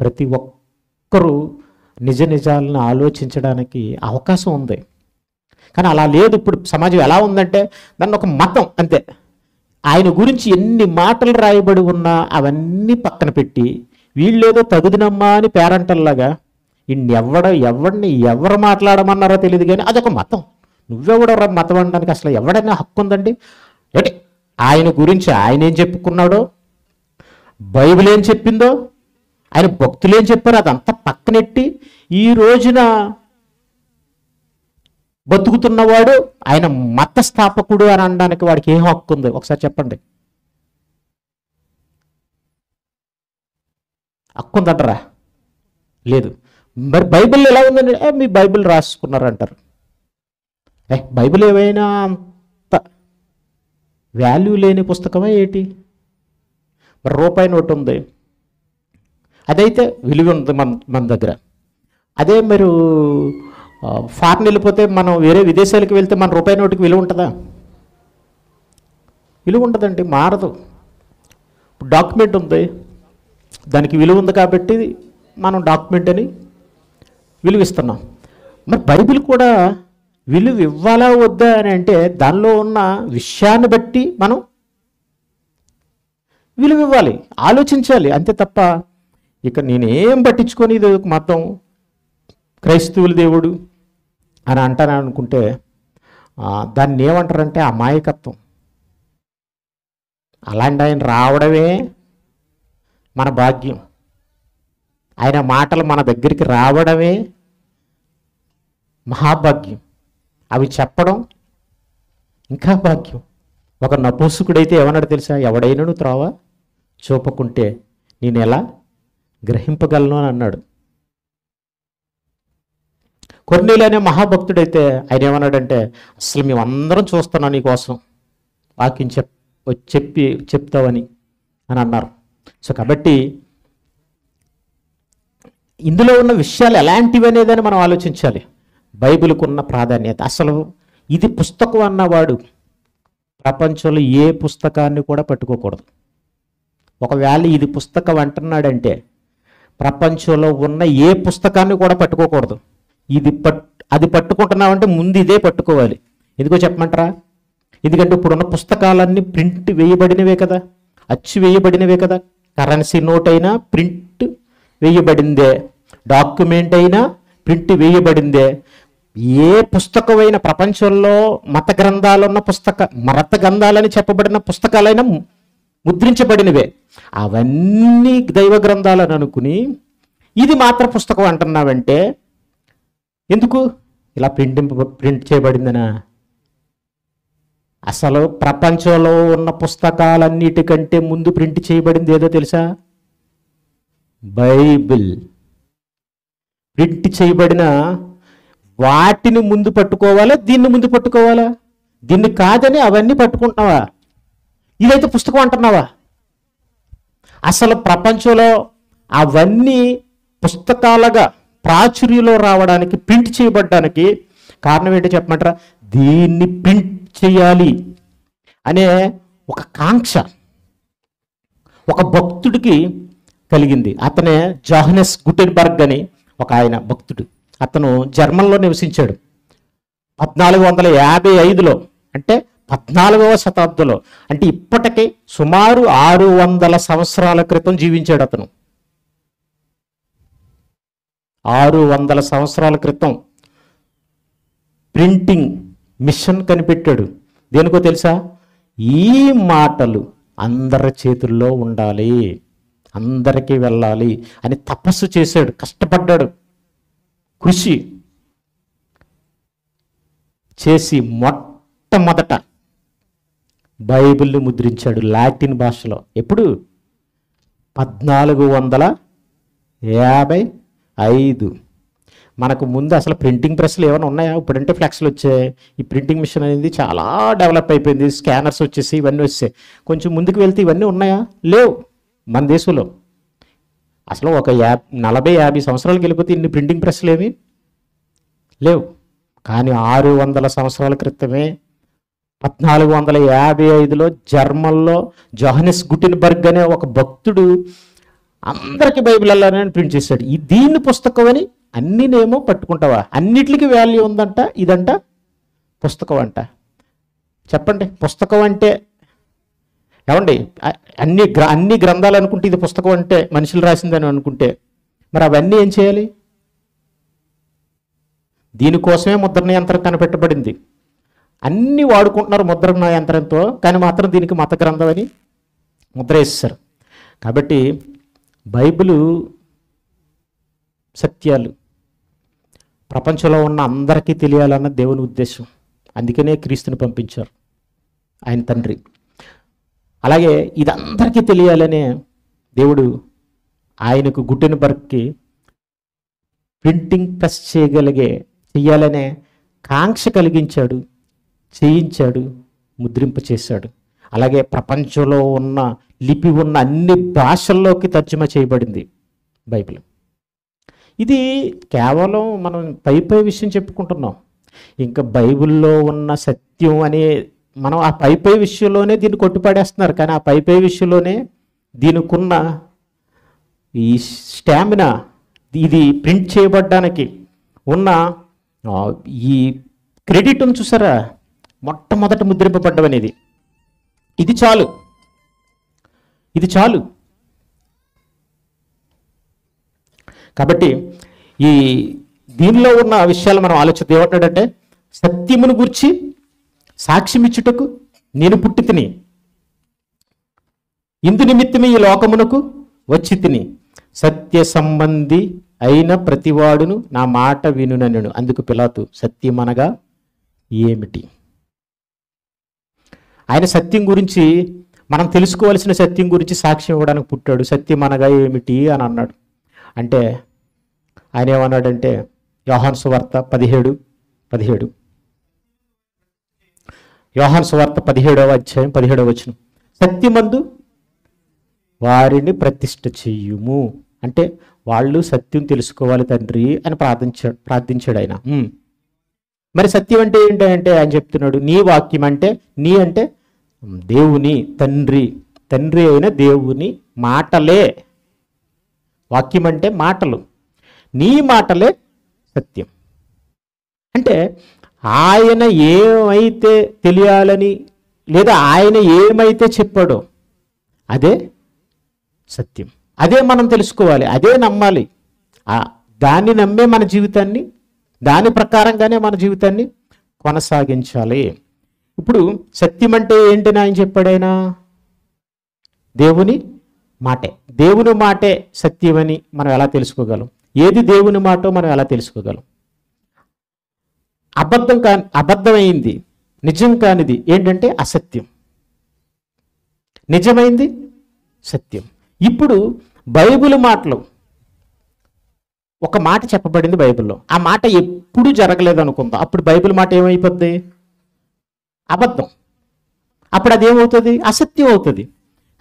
ప్రతి ఒక్కరూ నిజాలను ఆలోచించడానికి అవకాశం ఉంది. కానీ అలా లేదు. ఇప్పుడు సమాజం ఎలా ఉందంటే దాన్ని ఒక మతం అంతే. ఆయన గురించి ఎన్ని మాటలు రాయబడి ఉన్నా అవన్నీ పక్కన పెట్టి వీళ్ళేదో తగుదినమ్మా అని పేరంటల్లాగా ఎవరిని ఎవరు మాట్లాడమన్నారో తెలియదు కానీ అదొక మతం. నువ్వెవడో మతం అనడానికి అసలు ఎవడైనా హక్కు ఉందండి? ఏంటి ఆయన గురించి ఆయన ఏం చెప్పుకున్నాడో, బైబిల్ ఏం చెప్పిందో, ఆయన భక్తులు ఏం చెప్పారో అదంతా పక్కనెట్టి ఈ రోజున బతుకుతున్నవాడు ఆయన మత స్థాపకుడు అని అనడానికి వాడికి ఏం హక్కు ఉంది? ఒకసారి చెప్పండి. హక్కు ఉందంటారా? లేదు. మరి బైబిల్ ఎలా ఉందండి? మీ బైబిల్ రాసుకున్నారు అంటారు. బైబిల్ ఏమైనా అంత వాల్యూ లేని పుస్తకమే ఏంటి? మరి రూపాయి నోటు ఉంది, అదైతే విలువ ఉంది మన దగ్గర. అదే మీరు ఫారెన్ వెళ్ళిపోతే మనం వేరే విదేశాలకు వెళ్తే మన రూపాయి నోటుకి విలువ ఉంటుందా? విలువ ఉండదండి, మారదు. డాక్యుమెంట్ ఉంది, దానికి విలువ ఉంది కాబట్టి మనం డాక్యుమెంట్ అని విలువ ఇస్తున్నాం. మరి బైబిల్ కూడా విలువ ఇవ్వాలా వద్దా అని అంటే దానిలో ఉన్న విషయాన్ని బట్టి మనం విలువ ఇవ్వాలి, ఆలోచించాలి. అంతే తప్ప ఇక నేనేం పట్టించుకొని ఇది మతం, క్రైస్తవుల దేవుడు అని అంటాను అనుకుంటే దాన్ని ఏమంటారంటే అమాయకత్వం. అలాంటి ఆయన రావడమే మన భాగ్యం. ఆయన మాటలు మన దగ్గరికి రావడమే మహాభాగ్యం. అవి చెప్పడం ఇంకా భాగ్యం. ఒక నపుంసకుడైతే ఏమన్నాడు తెలుసా? ఎవడైనా త్రోవ చూపకుంటే నేను ఎలా గ్రహింపగలను అని అన్నాడు. కొర్నేలు అనే మహాభక్తుడైతే ఆయన ఏమన్నాడంటే అసలు మేమందరం చూస్తున్నాం నీకోసం వాక్యం చెప్తావని అని అన్నారు. సో కాబట్టి ఇందులో ఉన్న విషయాలు ఎలాంటివి అనేదని మనం ఆలోచించాలి. బైబిల్కు ఉన్న ప్రాధాన్యత. అసలు ఇది పుస్తకం అన్నవాడు ప్రపంచంలో ఏ పుస్తకాన్ని కూడా పట్టుకోకూడదు. ఒకవేళ ఇది పుస్తకం అంటున్నాడంటే ప్రపంచంలో ఉన్న ఏ పుస్తకాన్ని కూడా పట్టుకోకూడదు. అది పట్టుకుంటున్నామంటే ముందు ఇదే పట్టుకోవాలి. ఎందుకో చెప్పమంటారా? ఎందుకంటే ఇప్పుడున్న పుస్తకాలన్నీ ప్రింట్ వేయబడినవే కదా, అచ్చు వేయబడినవే కదా. కరెన్సీ నోట్ అయినా ప్రింట్ వేయబడిందే, డాక్యుమెంట్ అయినా ప్రింట్ వేయబడిందే. ఏ పుస్తకమైన ప్రపంచంలో మత గ్రంథాలని చెప్పబడిన పుస్తకాలైనా ముద్రించబడినవే. అవన్నీ దైవ గ్రంథాలని అనుకుని ఇది మాత్రం పుస్తకం అంటున్నావంటే ఎందుకు? ఇలా ప్రింట్ చేయబడిందనా? అసలు ప్రపంచంలో ఉన్న పుస్తకాలన్నిటికంటే ముందు ప్రింట్ చేయబడింది ఏదో తెలుసా? బైబిల్. ప్రింట్ చేయబడిన వాటిని ముందు పట్టుకోవాలా, దీన్ని ముందు పట్టుకోవాలా? దీన్ని కాదని అవన్నీ పట్టుకుంటున్నావా? ఇదైతే పుస్తకం అంటున్నావా? అసలు ప్రపంచంలో అవన్నీ పుస్తకాలుగా ప్రాచుర్యంలో రావడానికి, ప్రింట్ చేయబడ్డానికి కారణం ఏంటో చెప్పమంటారా? దీన్ని ప్రింట్ చేయాలి అనే ఒక కాంక్ష ఒక భక్తుడికి కలిగింది. అతనే జోహనెస్ గుటెన్బర్గ్ అని ఒక ఆయన భక్తుడు. అతను జర్మన్లో నివసించాడు 1455లో, అంటే 14వ శతాబ్దంలో. అంటే ఇప్పటికే సుమారు 600 సంవత్సరాల క్రితం జీవించాడు అతను. 600 సంవత్సరాల క్రితం ప్రింటింగ్ మిషన్ కనిపెట్టాడు. దేనికో తెలుసా? ఈ మాటలు అందరి చేతుల్లో ఉండాలి, అందరికీ వెళ్ళాలి అని తపస్సు చేశాడు, కష్టపడ్డాడు, కృషి చేసి మొట్టమొదట బైబిల్ని ముద్రించాడు లాటిన్ భాషలో. ఎప్పుడు? 1455. మనకు ముందు అసలు ప్రింటింగ్ ప్రెస్లు ఏమైనా ఉన్నాయా? ఇప్పుడంటే ఫ్లెక్స్లు వచ్చాయి. ఈ ప్రింటింగ్ మిషన్ అనేది చాలా డెవలప్ అయిపోయింది. స్కానర్స్ వచ్చేసి ఇవన్నీ వచ్చాయి. కొంచెం ముందుకు వెళ్తే ఇవన్నీ ఉన్నాయా? లేవు మన దేశంలో. అసలు ఒక 40-50 సంవత్సరాలకు వెళ్ళిపోతే ఇన్ని ప్రింటింగ్ ప్రెస్లు ఏమి లేవు. కానీ 600 సంవత్సరాల క్రితమే 1455లో జర్మన్లో జోహన్నెస్ గుటెన్బర్గ్ అనే ఒక భక్తుడు అందరికీ బైబిల్ అలానే ప్రింట్ చేశాడు. దీన్ని పుస్తకం అని అన్నినేమో పట్టుకుంటావా? అన్నిటికీ వాల్యూ ఉందంట. ఇదంట పుస్తకం అంట. చెప్పండి, పుస్తకం అంటే ఏమండి? అన్ని గ్రంథాలు అనుకుంటే ఇది పుస్తకం అంటే మనుషులు రాసిందని అనుకుంటే మరి అవన్నీ ఏం చేయాలి? దీనికోసమే ముద్రణ యంత్రం కనిపెట్టబడింది. అన్నీ వాడుకుంటున్నారు ముద్రణ యంత్రంతో, కానీ మాత్రం దీనికి మత గ్రంథం అని ముద్ర వేస్తారు. కాబట్టి బైబిలు సత్యాలు ప్రపంచంలో ఉన్న అందరికీ తెలియాలన్న దేవుని ఉద్దేశం. అందుకనే క్రీస్తుని పంపించారు ఆయన తండ్రి. అలాగే ఇది అందరికీ తెలియాలనే దేవుడు ఆయనకు గుటెన్బర్గ్కి ప్రింటింగ్ ప్రెస్ చెయ్యాలనే కాంక్ష కలిగించాడు, చేయించాడు, ముద్రింప చేశాడు. అలాగే ప్రపంచంలో ఉన్న లిపి ఉన్న అన్ని భాషల్లోకి తర్జుమా చేయబడింది బైబిల్. ఇది కేవలం మనం పై విషయం చెప్పుకుంటున్నాం. ఇంకా బైబిల్లో ఉన్న సత్యం అనే మనం ఆ పై విషయంలోనే దీన్ని కొట్టుపడేస్తున్నారు. కానీ ఆ పై విషయంలోనే దీనికున్న ఈ స్టామినా, ఇది ప్రింట్ చేయబడ్డానికి ఉన్న ఈ క్రెడిట్ ఉంది చూసారా, మొట్టమొదట ముద్రింపబడ్డం అనేది ఇది చాలు. కాబట్టి ఈ దీనిలో ఉన్న విషయాలు మనం ఆలోచిద్దాం. ఏమంటాడంటే, సత్యమును గురించి సాక్ష్యం ఇచ్చుటకు నేను పుట్టి తిని, ఇందు నిమిత్తమే ఈ లోకమునకు వచ్చి తిని, సత్య సంబంధి అయిన ప్రతివాడును నా మాట వినునను. అందుకు పిలాతు, సత్యమనగా ఏమిటి? ఆయన సత్యం గురించి, మనం తెలుసుకోవాల్సిన సత్యం గురించి సాక్ష్యం ఇవ్వడానికి పుట్టాడు. సత్యమనగా ఏమిటి అని అన్నాడు. అంటే ఆయన ఏమన్నాడంటే, యోహాను సువార్త 17 యోహాను సువార్త 17వ అధ్యాయం 17వ వచనం, సత్యమందు వారిని ప్రతిష్ఠ చెయ్యుము. అంటే వాళ్ళు సత్యం తెలుసుకోవాలి తండ్రి అని ప్రార్థించాడు ఆయన. మరి సత్యం అంటే ఏంటంటే ఆయన చెప్తున్నాడు, నీ వాక్యం అంటే, నీ అంటే దేవుని తండ్రి అయిన దేవుని మాటలే. వాక్యం అంటే మాటలు, నీ మాటలే సత్యం. అంటే ఆయన ఏమైతే తెలియాలని లేదా ఆయన ఏమైతే చెప్పాడో అదే సత్యం. అదే మనం తెలుసుకోవాలి, అదే నమ్మాలి. దాన్ని నమ్మే మన జీవితాన్ని, దాని ప్రకారంగానే మన జీవితాన్ని కొనసాగించాలి. ఇప్పుడు సత్యం అంటే ఏంటని ఆయన చెప్పాడు. ఆయన దేవుని మాటే. దేవుని మాటే సత్యమని మనం ఎలా తెలుసుకోగలం? ఏది దేవుని మాటో మనం ఎలా తెలుసుకోగలం? అబద్ధమైంది, నిజం కానిది ఏంటంటే అసత్యం, నిజమైంది సత్యం. ఇప్పుడు బైబిల్ మాటలు, ఒక మాట చెప్పబడింది బైబిల్లో, ఆ మాట ఎప్పుడు జరగలేదు అనుకుందాం. అప్పుడు బైబిల్ మాట ఏమైపోద్ది? అబద్ధం. అప్పుడు అదేమవుతుంది? అసత్యం అవుతుంది.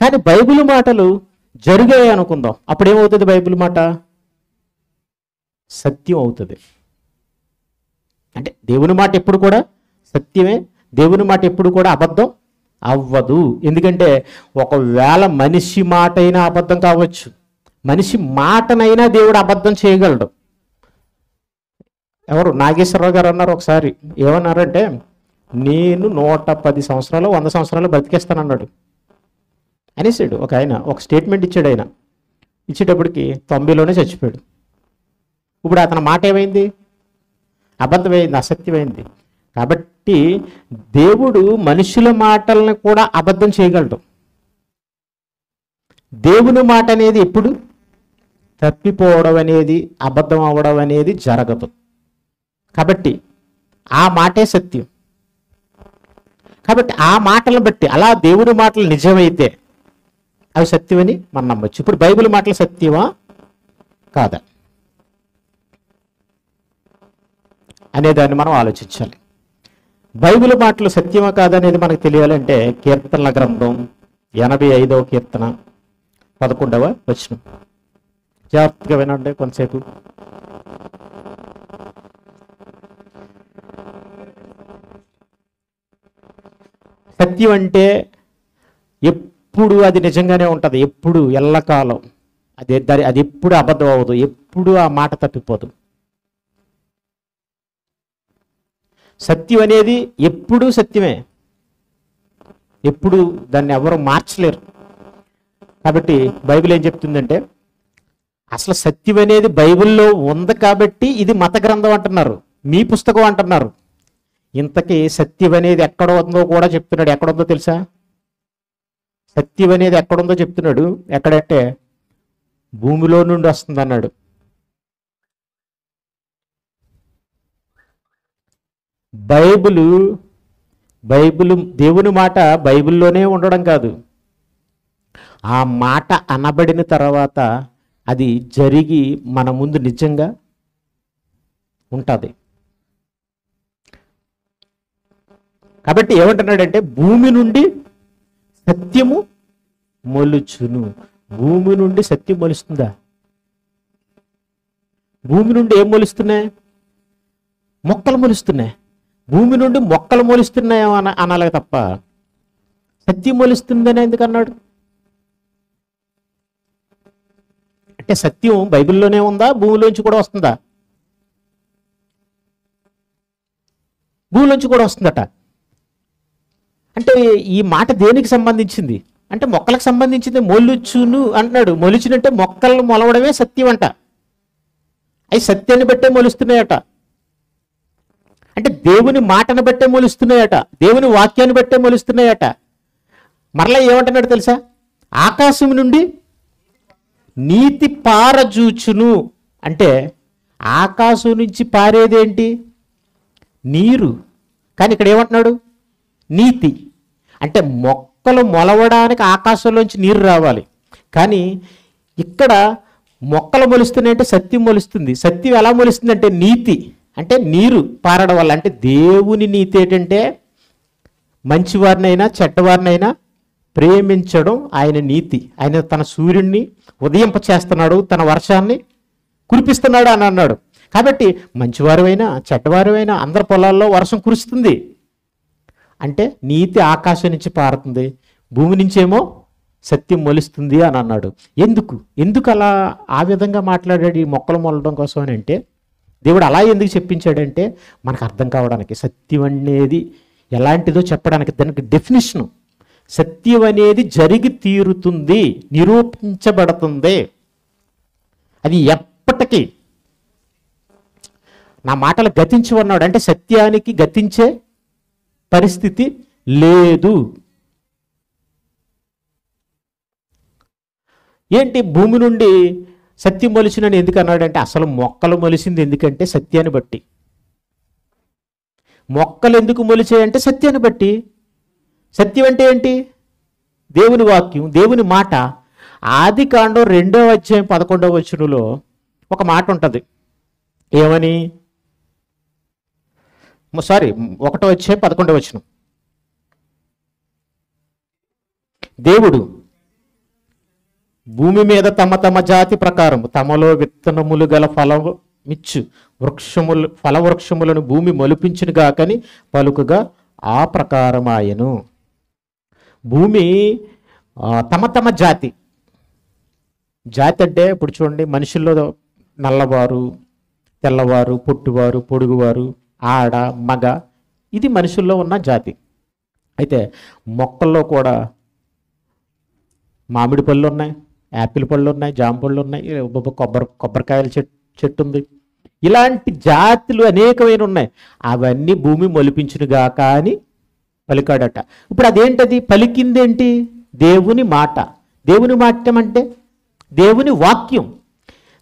కానీ బైబిల్ మాటలు జరిగాయి అనుకుందాం, అప్పుడు ఏమవుతుంది? బైబిల్ మాట సత్యం అవుతుంది. అంటే దేవుని మాట ఎప్పుడు కూడా సత్యమే, దేవుని మాట ఎప్పుడు కూడా అబద్ధం అవ్వదు. ఎందుకంటే ఒకవేళ మనిషి మాట అయినా అబద్ధం కావచ్చు, మనిషి మాటనైనా దేవుడు అబద్ధం చేయగలడు. ఎవరు? నాగేశ్వరరావు గారు అన్నారు ఒకసారి. ఏమన్నారంటే, నేను 110 సంవత్సరాలు 100 సంవత్సరాలు బతికేస్తానన్నాడు అనేసాడు ఒక ఆయన. ఒక స్టేట్మెంట్ ఇచ్చాడు ఆయన. ఇచ్చేటప్పటికి 90లోనే చచ్చిపోయాడు. ఇప్పుడు అతని మాట ఏమైంది? అబద్ధమైంది, అసత్యమైంది. కాబట్టి దేవుడు మనుషుల మాటలను కూడా అబద్ధం చేయగలడు. దేవుని మాట అనేది ఎప్పుడు తప్పిపోవడం అనేది, అబద్ధం అవ్వడం అనేది జరగదు. కాబట్టి ఆ మాటే సత్యం. కాబట్టి ఆ మాటలను బట్టి, అలా దేవుని మాటలు నిజమైతే అవి సత్యమని మనం నమ్మొచ్చు. ఇప్పుడు బైబిల్ మాటలు సత్యమా కాదా అనేదాన్ని మనం ఆలోచించాలి. బైబిల్ మాటలు సత్యమా కాదా అనేది మనకు తెలియాలంటే కీర్తనల గ్రంథం 85వ కీర్తన 11వ వచనం జాగ్రత్తగా వినండి కొంతసేపు. సత్యం అంటే ఎప్పుడు అది నిజంగానే ఉంటుంది, ఎప్పుడు ఎల్లకాలం అది ఎప్పుడు అబద్ధం అవ్వదు, ఎప్పుడు ఆ మాట తప్పిపోదు. సత్యం అనేది ఎప్పుడూ సత్యమే, ఎప్పుడు దాన్ని ఎవరు మార్చలేరు. కాబట్టి బైబిల్ ఏం చెప్తుందంటే అసలు సత్యం అనేది బైబిల్లో ఉంది కాబట్టి ఇది మత గ్రంథం అంటున్నారు, మీ పుస్తకం అంటున్నారు. ఇంతకీ సత్యం అనేది ఎక్కడ ఉందో కూడా చెప్తున్నాడు. ఎక్కడుందో తెలుసా? సత్యం అనేది ఎక్కడుందో చెప్తున్నాడు. ఎక్కడంటే భూమిలో నుండి వస్తుంది అన్నాడు. బైబిల్ దేవుని మాట బైబిల్లోనే ఉండడం కాదు, ఆ మాట అనబడిన తర్వాత అది జరిగి మన ముందు నిజంగా ఉంటుంది. కాబట్టి ఏమంటున్నాడంటే భూమి నుండి సత్యము మొలుచును. భూమి నుండి సత్యం మొలుస్తుందా? భూమి నుండి ఏం మొలుస్తున్నాయి? మొక్కలు మొలుస్తున్నాయి. భూమి నుండి మొక్కలు మొలుస్తున్నాయి అనాలి తప్ప సత్యం మొలుస్తుందని ఎందుకు అన్నాడు? అంటే సత్యం బైబిల్లోనే ఉందా, భూమిలోంచి కూడా వస్తుందా? భూమిలోంచి కూడా వస్తుందట. అంటే ఈ మాట దేనికి సంబంధించింది అంటే మొక్కలకు సంబంధించింది. మొలుచును అంటున్నాడు. మొలుచునంటే మొక్కలను మొలవడమే సత్యం అంట. అవి సత్యాన్ని బట్టే మొలుస్తున్నాయట. అంటే దేవుని మాటను బట్టే మొలుస్తున్నాయట, దేవుని వాక్యాన్ని బట్టే మొలుస్తున్నాయట. మరలా ఏమంటున్నాడు తెలుసా? ఆకాశం నుండి నీతి పారజూచును. అంటే ఆకాశం నుంచి పారేదేంటి? నీరు. కానీ ఇక్కడ ఏమంటున్నాడు? నీతి. అంటే మొక్కలు మొలవడానికి ఆకాశంలోంచి నీరు రావాలి. కానీ ఇక్కడ మొక్కలు మొలుస్తున్నాయంటే సత్యం మొలుస్తుంది. సత్యం ఎలా మొలుస్తుంది అంటే నీతి, అంటే నీరు పారడం వల్ల. అంటే దేవుని నీతి ఏంటంటే మంచివారినైనా చెడ్డవారినైనా ప్రేమించడం ఆయన నీతి. ఆయన తన సూర్యుడిని ఉదయింప చేస్తున్నాడు, తన వర్షాన్ని కురిపిస్తున్నాడు అని అన్నాడు. కాబట్టి మంచివారైనా చెడ్డవారైనా అందరి పొలాల్లో వర్షం కురుస్తుంది. అంటే నీతి ఆకాశం నుంచి పారుతుంది, భూమి నుంచేమో సత్యం మొలుస్తుంది అని అన్నాడు. ఎందుకు అలా ఆ విధంగా మాట్లాడాడు? ఈ మొక్కలు మొలడం కోసం అని అంటే దేవుడు అలా ఎందుకు చెప్పించాడంటే మనకు అర్థం కావడానికి. సత్యం అనేది ఎలాంటిదో చెప్పడానికి. దానికి డెఫినిషను సత్యం అనేది జరిగి తీరుతుంది, నిరూపించబడుతుంది. అది ఎప్పటికీ నా మాటలు గతించమన్నాడు. అంటే సత్యానికి గతించే పరిస్థితి లేదు. ఏంటి భూమి నుండి సత్యం మొలిచినని ఎందుకు అన్నాడంటే అసలు మొక్కలు మొలిసింది ఎందుకంటే సత్యాన్ని బట్టి. మొక్కలు ఎందుకు మొలిచాయంటే సత్యాన్ని బట్టి. సత్యం అంటే ఏంటి? దేవుని వాక్యం, దేవుని మాట. ఆదికాండం 2వ అధ్యాయం 11వ వచనంలో ఒక మాట ఉంటుంది. ఏమని? 1వ అధ్యాయం 11వ వచనం. దేవుడు భూమి మీద తమ జాతి ప్రకారం తమలో విత్తనములు గల ఫలమిచ్చు ఫలవృక్షములను భూమి మొలిపించును గాకని పలుకుగా ఆ ప్రకారం ఆయను. భూమి తమ జాతి అంటే ఇప్పుడు చూడండి, మనుషుల్లో నల్లవారు, తెల్లవారు, పొట్టువారు, పొడుగువారు, ఆడ, మగ, ఇది మనుషుల్లో ఉన్న జాతి. అయితే మొక్కల్లో కూడా మామిడి పళ్ళు ఉన్నాయి, యాపిల్ పళ్ళు ఉన్నాయి, జామ పళ్ళు ఉన్నాయి, కొబ్బరికాయల చెట్టు ఉంది. ఇలాంటి జాతులు అనేకమైన ఉన్నాయి. అవన్నీ భూమి మొలిపించునుగాక అని పలికాడట. ఇప్పుడు అదేంటది? పలికిందేంటి? దేవుని మాట. దేవుని మాట అంటే దేవుని వాక్యం.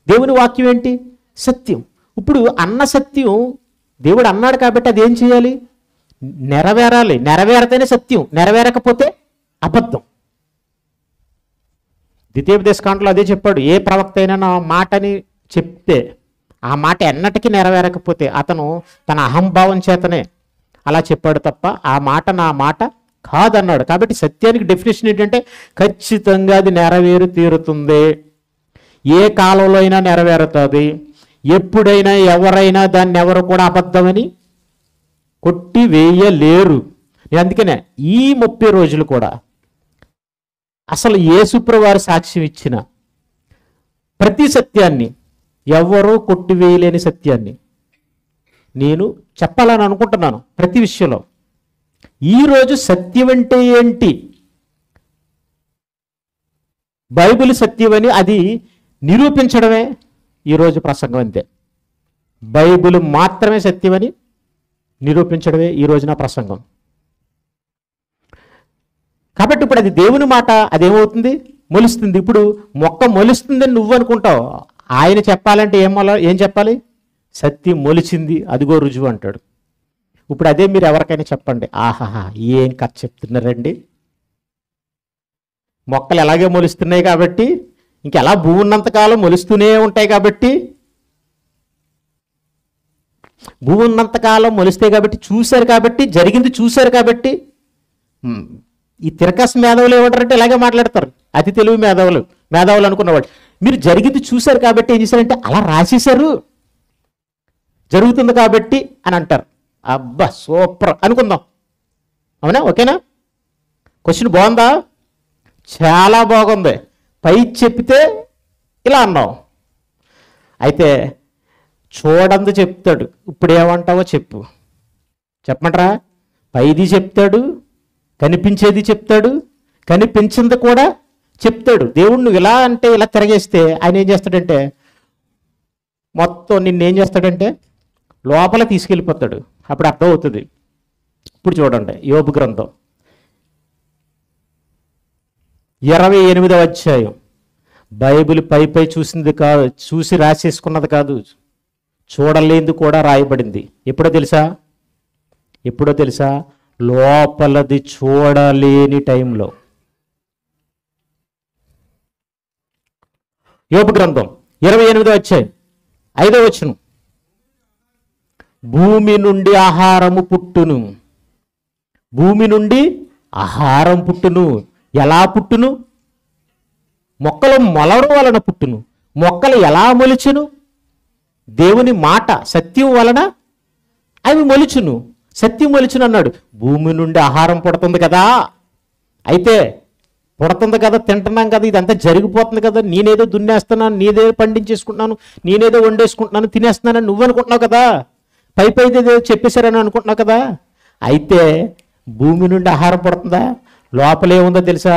దేవుని వాక్యం ఏంటి? సత్యం. ఇప్పుడు అన్న సత్యం దేవుడు అన్నాడు కాబట్టి అదేం చేయాలి? నెరవేరాలి. నెరవేరితేనే సత్యం, నెరవేరకపోతే అబద్ధం. ద్వితీయోపదేశకాండలో అదే చెప్పాడు. ఏ ప్రవక్త అయినా నా మాటని చెప్తే ఆ మాట ఎన్నటికీ నెరవేరకపోతే అతను తన అహంభావం చేతనే అలా చెప్పాడు తప్ప ఆ మాట నా మాట కాదన్నాడు. కాబట్టి సత్యానికి డెఫినేషన్ ఏంటంటే ఖచ్చితంగా అది నెరవేరు తీరుతుంది. ఏ కాలంలో అయినా నెరవేరుతుంది. ఎప్పుడైనా ఎవరైనా దాన్ని ఎవరు కూడా అబద్ధమని కొట్టి వేయలేరు. అందుకనే ఈ 30 రోజులు కూడా అసలు యేసుప్రభువు వారు సాక్ష్యం ఇచ్చిన ప్రతి సత్యాన్ని, ఎవరూ కొట్టివేయలేని సత్యాన్ని నేను చెప్పాలని అనుకుంటున్నాను ప్రతి విషయంలో. ఈరోజు సత్యం అంటే ఏంటి, బైబిల్ సత్యమని అది నిరూపించడమే ఈరోజు ప్రసంగం. అంతే, బైబిల్ మాత్రమే సత్యమని నిరూపించడమే ఈరోజు నా ప్రసంగం. కాబట్టి ఇప్పుడు అది దేవుని మాట, అదేమవుతుంది, మొలుస్తుంది. ఇప్పుడు మొక్క మొలుస్తుందని నువ్వు అనుకుంటావు, ఆయన చెప్పాలంటే ఏం చెప్పాలి, సత్యం మొలిచింది, అదిగో రుజువు అంటాడు. ఇప్పుడు అదే మీరు ఎవరికైనా చెప్పండి, ఆహాహా ఏం కథ చెప్తున్నారండి, మొక్కలు ఎలాగే మొలుస్తున్నాయి కాబట్టి, ఇంకెలా భూమి ఉన్నంతకాలం మొలుస్తూనే ఉంటాయి కాబట్టి, భూమి ఉన్నంతకాలం మొలుస్తాయి కాబట్టి, చూశారు కాబట్టి, జరిగింది చూశారు కాబట్టి. ఈ తిరకాసు మేధావులు ఏమంటారంటే ఇలాగే మాట్లాడతారు, అతి తెలివి మేధావులు అనుకున్నవాడు. మీరు జరిగింది చూశారు కాబట్టి ఏం చేశారంటే అలా రాసేశారు, జరుగుతుంది కాబట్టి అని అంటారు. అబ్బా సూపర్ అనుకుందాం, అవునా, ఓకేనా? క్వశ్చన్ బాగుందా? చాలా బాగుంది. పై చెప్పితే ఇలా అన్నావు, అయితే చూడంది చెప్తాడు, ఇప్పుడు ఏమంటావో చెప్పు, చెప్పమంటారా? పైది చెప్తాడు, కనిపించేది చెప్తాడు, కనిపించింది కూడా చెప్తాడు. దేవుడు నువ్వు ఇలా అంటే ఇలా తిరగేస్తే ఆయన ఏం చేస్తాడంటే మొత్తం నిన్నేం చేస్తాడంటే లోపల తీసుకెళ్ళిపోతాడు. అప్పుడు అర్థం అవుతుంది. ఇప్పుడు చూడండి, యోబు గ్రంథం 28వ అధ్యాయం. బైబిల్ పై చూసింది కాదు, చూసి రాసేసుకున్నది కాదు, చూడలేంది కూడా రాయబడింది. ఎప్పుడో తెలుసా? లోపలది చూడలేని టైంలో. యోబు గ్రంథం 28వ అధ్యాయం 5వ వచనం. భూమి నుండి ఆహారము పుట్టును, భూమి నుండి ఆహారం పుట్టును. ఎలా పుట్టును? మొక్కలు మొలవడం వలన పుట్టును. మొక్కలు ఎలా మొలిచును? దేవుని మాట సత్యం వలన అవి మొలుచును. సత్యం మొలుచును అన్నాడు. భూమి నుండి ఆహారం పుడుతుంది కదా, అయితే పుడుతుంది కదా, తింటున్నాం కదా, ఇదంతా జరిగిపోతుంది కదా, నేనేదో దున్నేస్తున్నాను, నేనేదో పండించేసుకుంటున్నాను, నేనేదో వండేసుకుంటున్నాను, తినేస్తున్నానని నువ్వు అనుకుంటున్నావు కదా, పైదేదో చెప్పేశారని అనుకుంటున్నావు కదా. అయితే భూమి నుండి ఆహారం పుడుతుందా? లోపల ఏముందో తెలుసా?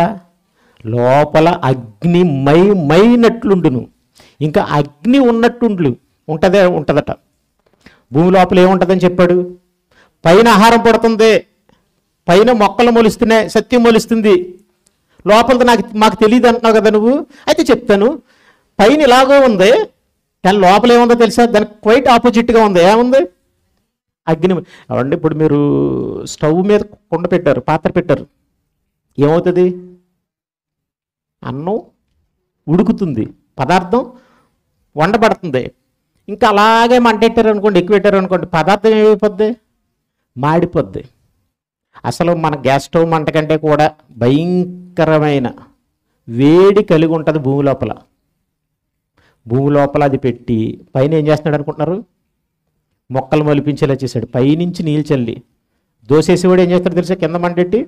లోపల అగ్ని మైనట్లుండును. ఇంకా అగ్ని ఉంటుందట. భూమి లోపల ఏముంటుందని చెప్పాడు? పైన ఆహారం పడుతుంది, పైన మొక్కలు మొలుస్తున్నాయి, సత్యం మొలుస్తుంది. లోపల మాకు తెలియదు అంటున్నావు కదా నువ్వు. అయితే చెప్తాను, పైన ఇలాగో ఉంది, కానీ లోపల ఏముందో తెలుసా? దానికి క్వైట్ ఆపోజిట్గా ఉంది. ఏముంది? అగ్ని. అవండి, ఇప్పుడు మీరు స్టవ్ మీద కుండ పెట్టారు, పాత్ర పెట్టారు, ఏమవుతుంది? అన్నం ఉడుకుతుంది, పదార్థం వండబడుతుంది. ఇంకా అలాగే మంటెట్టారు అనుకోండి, ఎక్కువ పెట్టారు అనుకోండి, పదార్థం ఏమైపోద్ది? మాడిపోద్ది. అసలు మన గ్యాస్ స్టవ్ మంట కంటే కూడా భయంకరమైన వేడి కలిగి ఉంటుంది భూమి లోపల. భూమి లోపల అది పెట్టి పైన ఏం చేస్తున్నాడు అనుకుంటున్నారు? మొక్కలు మొలిపించేలా చేశాడు. పైనుంచి నీళ్ళు చల్లి దోసేసేవాడు ఏం చేస్తాడు తెలుసా? కింద మంటెట్టి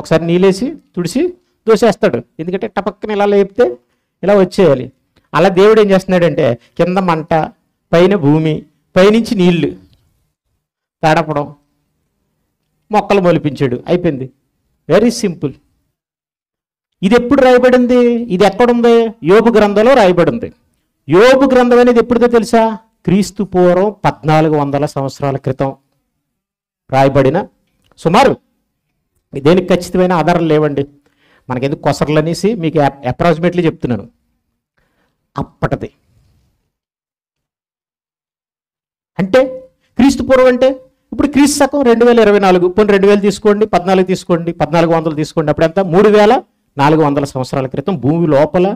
ఒకసారి నీళ్ళేసి తుడిసి దోసేస్తాడు. ఎందుకంటే టపక్కన ఇలా లేపితే ఇలా వచ్చేయాలి. అలా దేవుడు ఏం చేస్తున్నాడంటే కింద మంట, పైన భూమి, పైనుంచి నీళ్లు తడపడం, మొక్కలు మొలిపించాడు, అయిపోయింది. Very simple. ఇది ఎప్పుడు రాయబడింది? ఇది ఎక్కడుంది? యోబు గ్రంథంలో రాయబడింది. యోబు గ్రంథం అనేది ఎప్పుడుదో తెలుసా? క్రీస్తు పూర్వం 1400 సంవత్సరాల క్రితం రాయబడిన, సుమారు దేనికి ఖచ్చితమైన ఆధారం లేవండి, మనకెందుకు కొసర్లు అనేసి మీకు అప్రాక్సిమేట్లీ చెప్తున్నాను. అప్పటిది అంటే క్రీస్తు పూర్వం అంటే ఇప్పుడు క్రీస్తు శకం 2024, పోనీ 2000 తీసుకోండి, 14 తీసుకోండి, 1400 తీసుకోండి, అప్పుడు ఎంత? 400 సంవత్సరాల క్రితం భూమి లోపల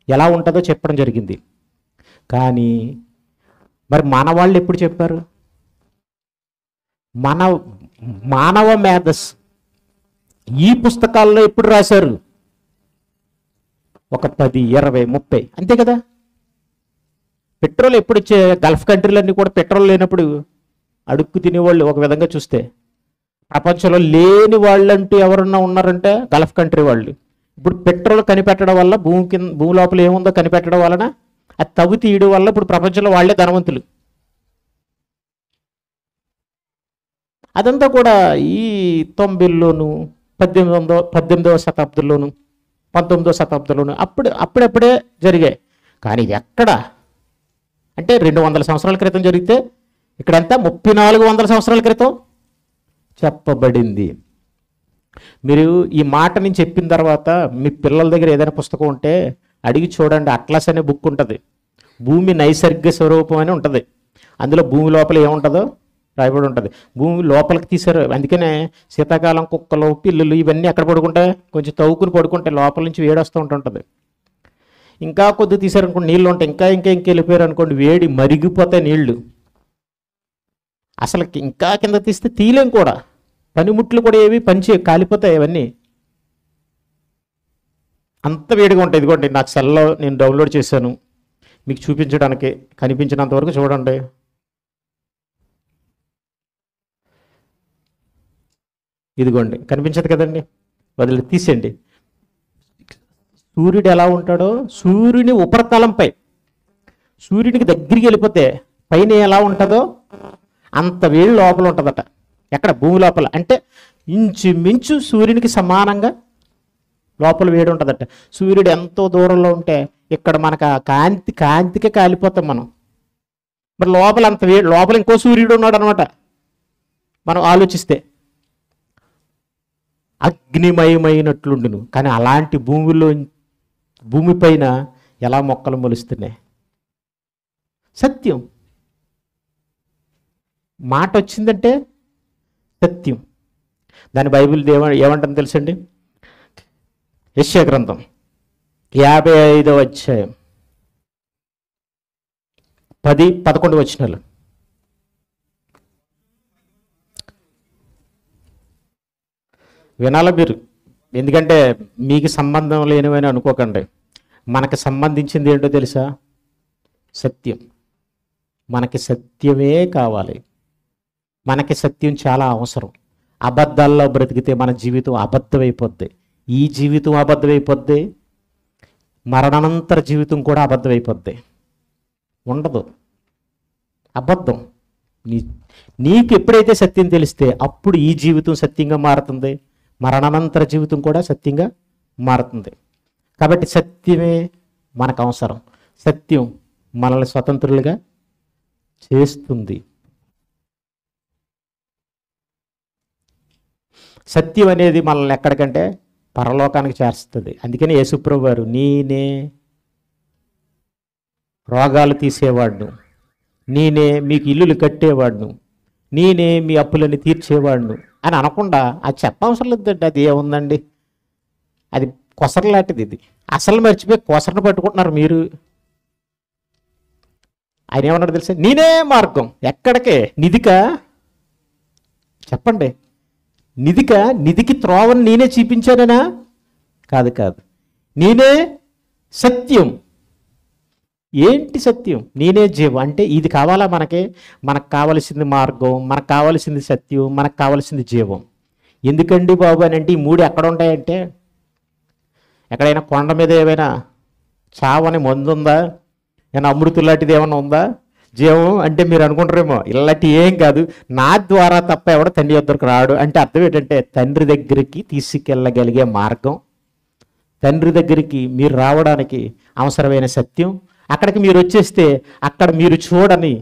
ఎలా ఉంటుందో చెప్పడం జరిగింది. కానీ మరి మన వాళ్ళు ఎప్పుడు చెప్పారు? మానవ మేధస్ ఈ పుస్తకాల్లో ఎప్పుడు రాశారు? ఒక 10, 20, 30 అంతే కదా. పెట్రోల్ ఎప్పుడు వచ్చే? గల్ఫ్ కంట్రీలన్నీ కూడా పెట్రోల్ లేనప్పుడు అడుక్కు తినేవాళ్ళు. ఒక విధంగా చూస్తే ప్రపంచంలో లేని వాళ్ళు అంటూ ఎవరన్నా ఉన్నారంటే గల్ఫ్ కంట్రీ వాళ్ళు. ఇప్పుడు పెట్రోల్ కనిపెట్టడం వల్ల భూమి లోపల ఏముందో కనిపెట్టడం వలన అది తవ్వి తీయడం వల్ల ఇప్పుడు ప్రపంచంలో వాళ్ళే ధనవంతులు. అదంతా కూడా ఈ 90లోను 18వ శతాబ్దంలోను 19వ శతాబ్దంలోను అప్పుడప్పుడే జరిగాయి. కానీ ఇది ఎక్కడ అంటే 200 సంవత్సరాల క్రితం జరిగితే ఇక్కడంతా 3400 సంవత్సరాల క్రితం చెప్పబడింది. మీరు ఈ మాట నేను చెప్పిన తర్వాత మీ పిల్లల దగ్గర ఏదైనా పుస్తకం ఉంటే అడిగి చూడండి. అట్లాస్ అనే బుక్ ఉంటుంది. భూమి నైసర్గిక స్వరూపం అని ఉంటుంది. అందులో భూమి లోపల ఏముంటుందో రాయబడి ఉంటుంది. భూమి లోపలికి తీశారు. అందుకనే శీతాకాలం కుక్కలు పిల్లులు ఇవన్నీ ఎక్కడ పడుకుంటాయి? కొంచెం తవ్వుకుని పడుకుంటాయి. లోపల నుంచి వేడి వస్తూ ఉంటుంటుంది. ఇంకా కొద్ది తీశారనుకోండి నీళ్ళు ఉంటాయి. ఇంకా వెళ్ళిపోయారు అనుకోండి వేడి మరిగిపోతాయి నీళ్లు. అసలు ఇంకా కింద తీస్తే తీయలేం కూడా. పనిముట్లు కూడా ఏవి కాలిపోతాయి. అవన్నీ అంత వేడిగా ఉంటాయి. ఇదిగోండి నాకు సెల్లో నేను డౌన్లోడ్ చేశాను మీకు చూపించడానికి. కనిపించినంత వరకు చూడండి. ఇదిగోండి కనిపించదు కదండి, వదిలి తీసేయండి. సూర్యుడు ఎలా ఉంటాడో సూర్యుని ఉపరితలంపై సూర్యుడికి దగ్గరికి వెళ్ళిపోతే పైన ఎలా ఉంటుందో అంత వేడి లోపల ఉంటుందట. ఎక్కడ? భూమి లోపల. అంటే ఇంచుమించు సూర్యునికి సమానంగా లోపల వేడి ఉంటుందట. సూర్యుడు ఎంతో దూరంలో ఉంటే ఇక్కడ మనకు ఆ కాంతికే కాలిపోతాం మనం. మరి లోపల అంత వేడి, లోపల ఇంకో సూర్యుడు ఉన్నాడు అనమాట. మనం ఆలోచిస్తే అగ్నిమయమైనట్లుండును. కానీ అలాంటి భూమిపైన ఎలా మొక్కలు మొలుస్తున్నాయి? సత్యం. మాట వచ్చిందంటే సత్యం. దాని బైబిల్ ఏమంటుందో తెలుసండి? యెషయా గ్రంథం 55వ అధ్యాయం 10-11 వచనాలు. వినాలి మీరు, ఎందుకంటే మీకు సంబంధం లేనివని అనుకోకండి. మనకు సంబంధించింది ఏంటో తెలుసా? సత్యం. మనకి సత్యమే కావాలి. మనకి సత్యం చాలా అవసరం. అబద్ధాల్లో బ్రతికితే మన జీవితం అబద్ధమైపోద్ది. ఈ జీవితం అబద్ధమైపోద్ది, మరణానంతర జీవితం కూడా అబద్ధమైపోద్ది. ఉండదు అబద్ధం. నీకు ఎప్పుడైతే సత్యం తెలిస్తే అప్పుడు ఈ జీవితం సత్యంగా మారుతుంది, మరణానంతర జీవితం కూడా సత్యంగా మారుతుంది. కాబట్టి సత్యమే మనకు అవసరం. సత్యం మనల్ని స్వతంత్రులుగా చేస్తుంది. సత్యం అనేది మనల్ని ఎక్కడికంటే పరలోకానికి చేస్తుంది. అందుకని యేసుప్రభు వారు నేనే రోగాలు తీసేవాడును, నేనే మీకు ఇల్లులు కట్టేవాడును, నేనే మీ అప్పులని తీర్చేవాడును అని అనకుండా అది చెప్పవసరం లేదండి. అది ఏముందండి, అది కొసరలాంటిది. ఇది అసలు మర్చిపోయి కొసరను పట్టుకుంటున్నారు మీరు. ఆయన ఏమన్నాడు తెలుసా? నేనే మార్గం. ఎక్కడికే? నిధికా? చెప్పండి. నిధికి త్రోవని నేనే చూపించాననా? కాదు. నేనే సత్యం. ఏంటి సత్యం? నేనే జీవం. అంటే ఇది కావాలా మనకు కావలసింది మార్గం, మనకు కావలసింది సత్యం, మనకు కావలసింది జీవం. ఎందుకండి బాబు అని అంటే ఈ మూడు ఎక్కడ ఉంటాయంటే, ఎక్కడైనా కొండ మీద ఏమైనా చావని మందు ఉందా? ఏమైనా అమృతం లాంటిది ఏమైనా ఉందా? జీవం అంటే మీరు అనుకుంటారేమో ఇలాంటి ఏం కాదు. నా ద్వారా తప్ప ఎవడో తండ్రి వద్దకు రాడు అంటే అర్థం ఏంటంటే తండ్రి దగ్గరికి తీసుకెళ్ళగలిగే మార్గం, తండ్రి దగ్గరికి మీరు రావడానికి అవసరమైన సత్యం. అక్కడికి మీరు వచ్చేస్తే అక్కడ మీరు చూడని,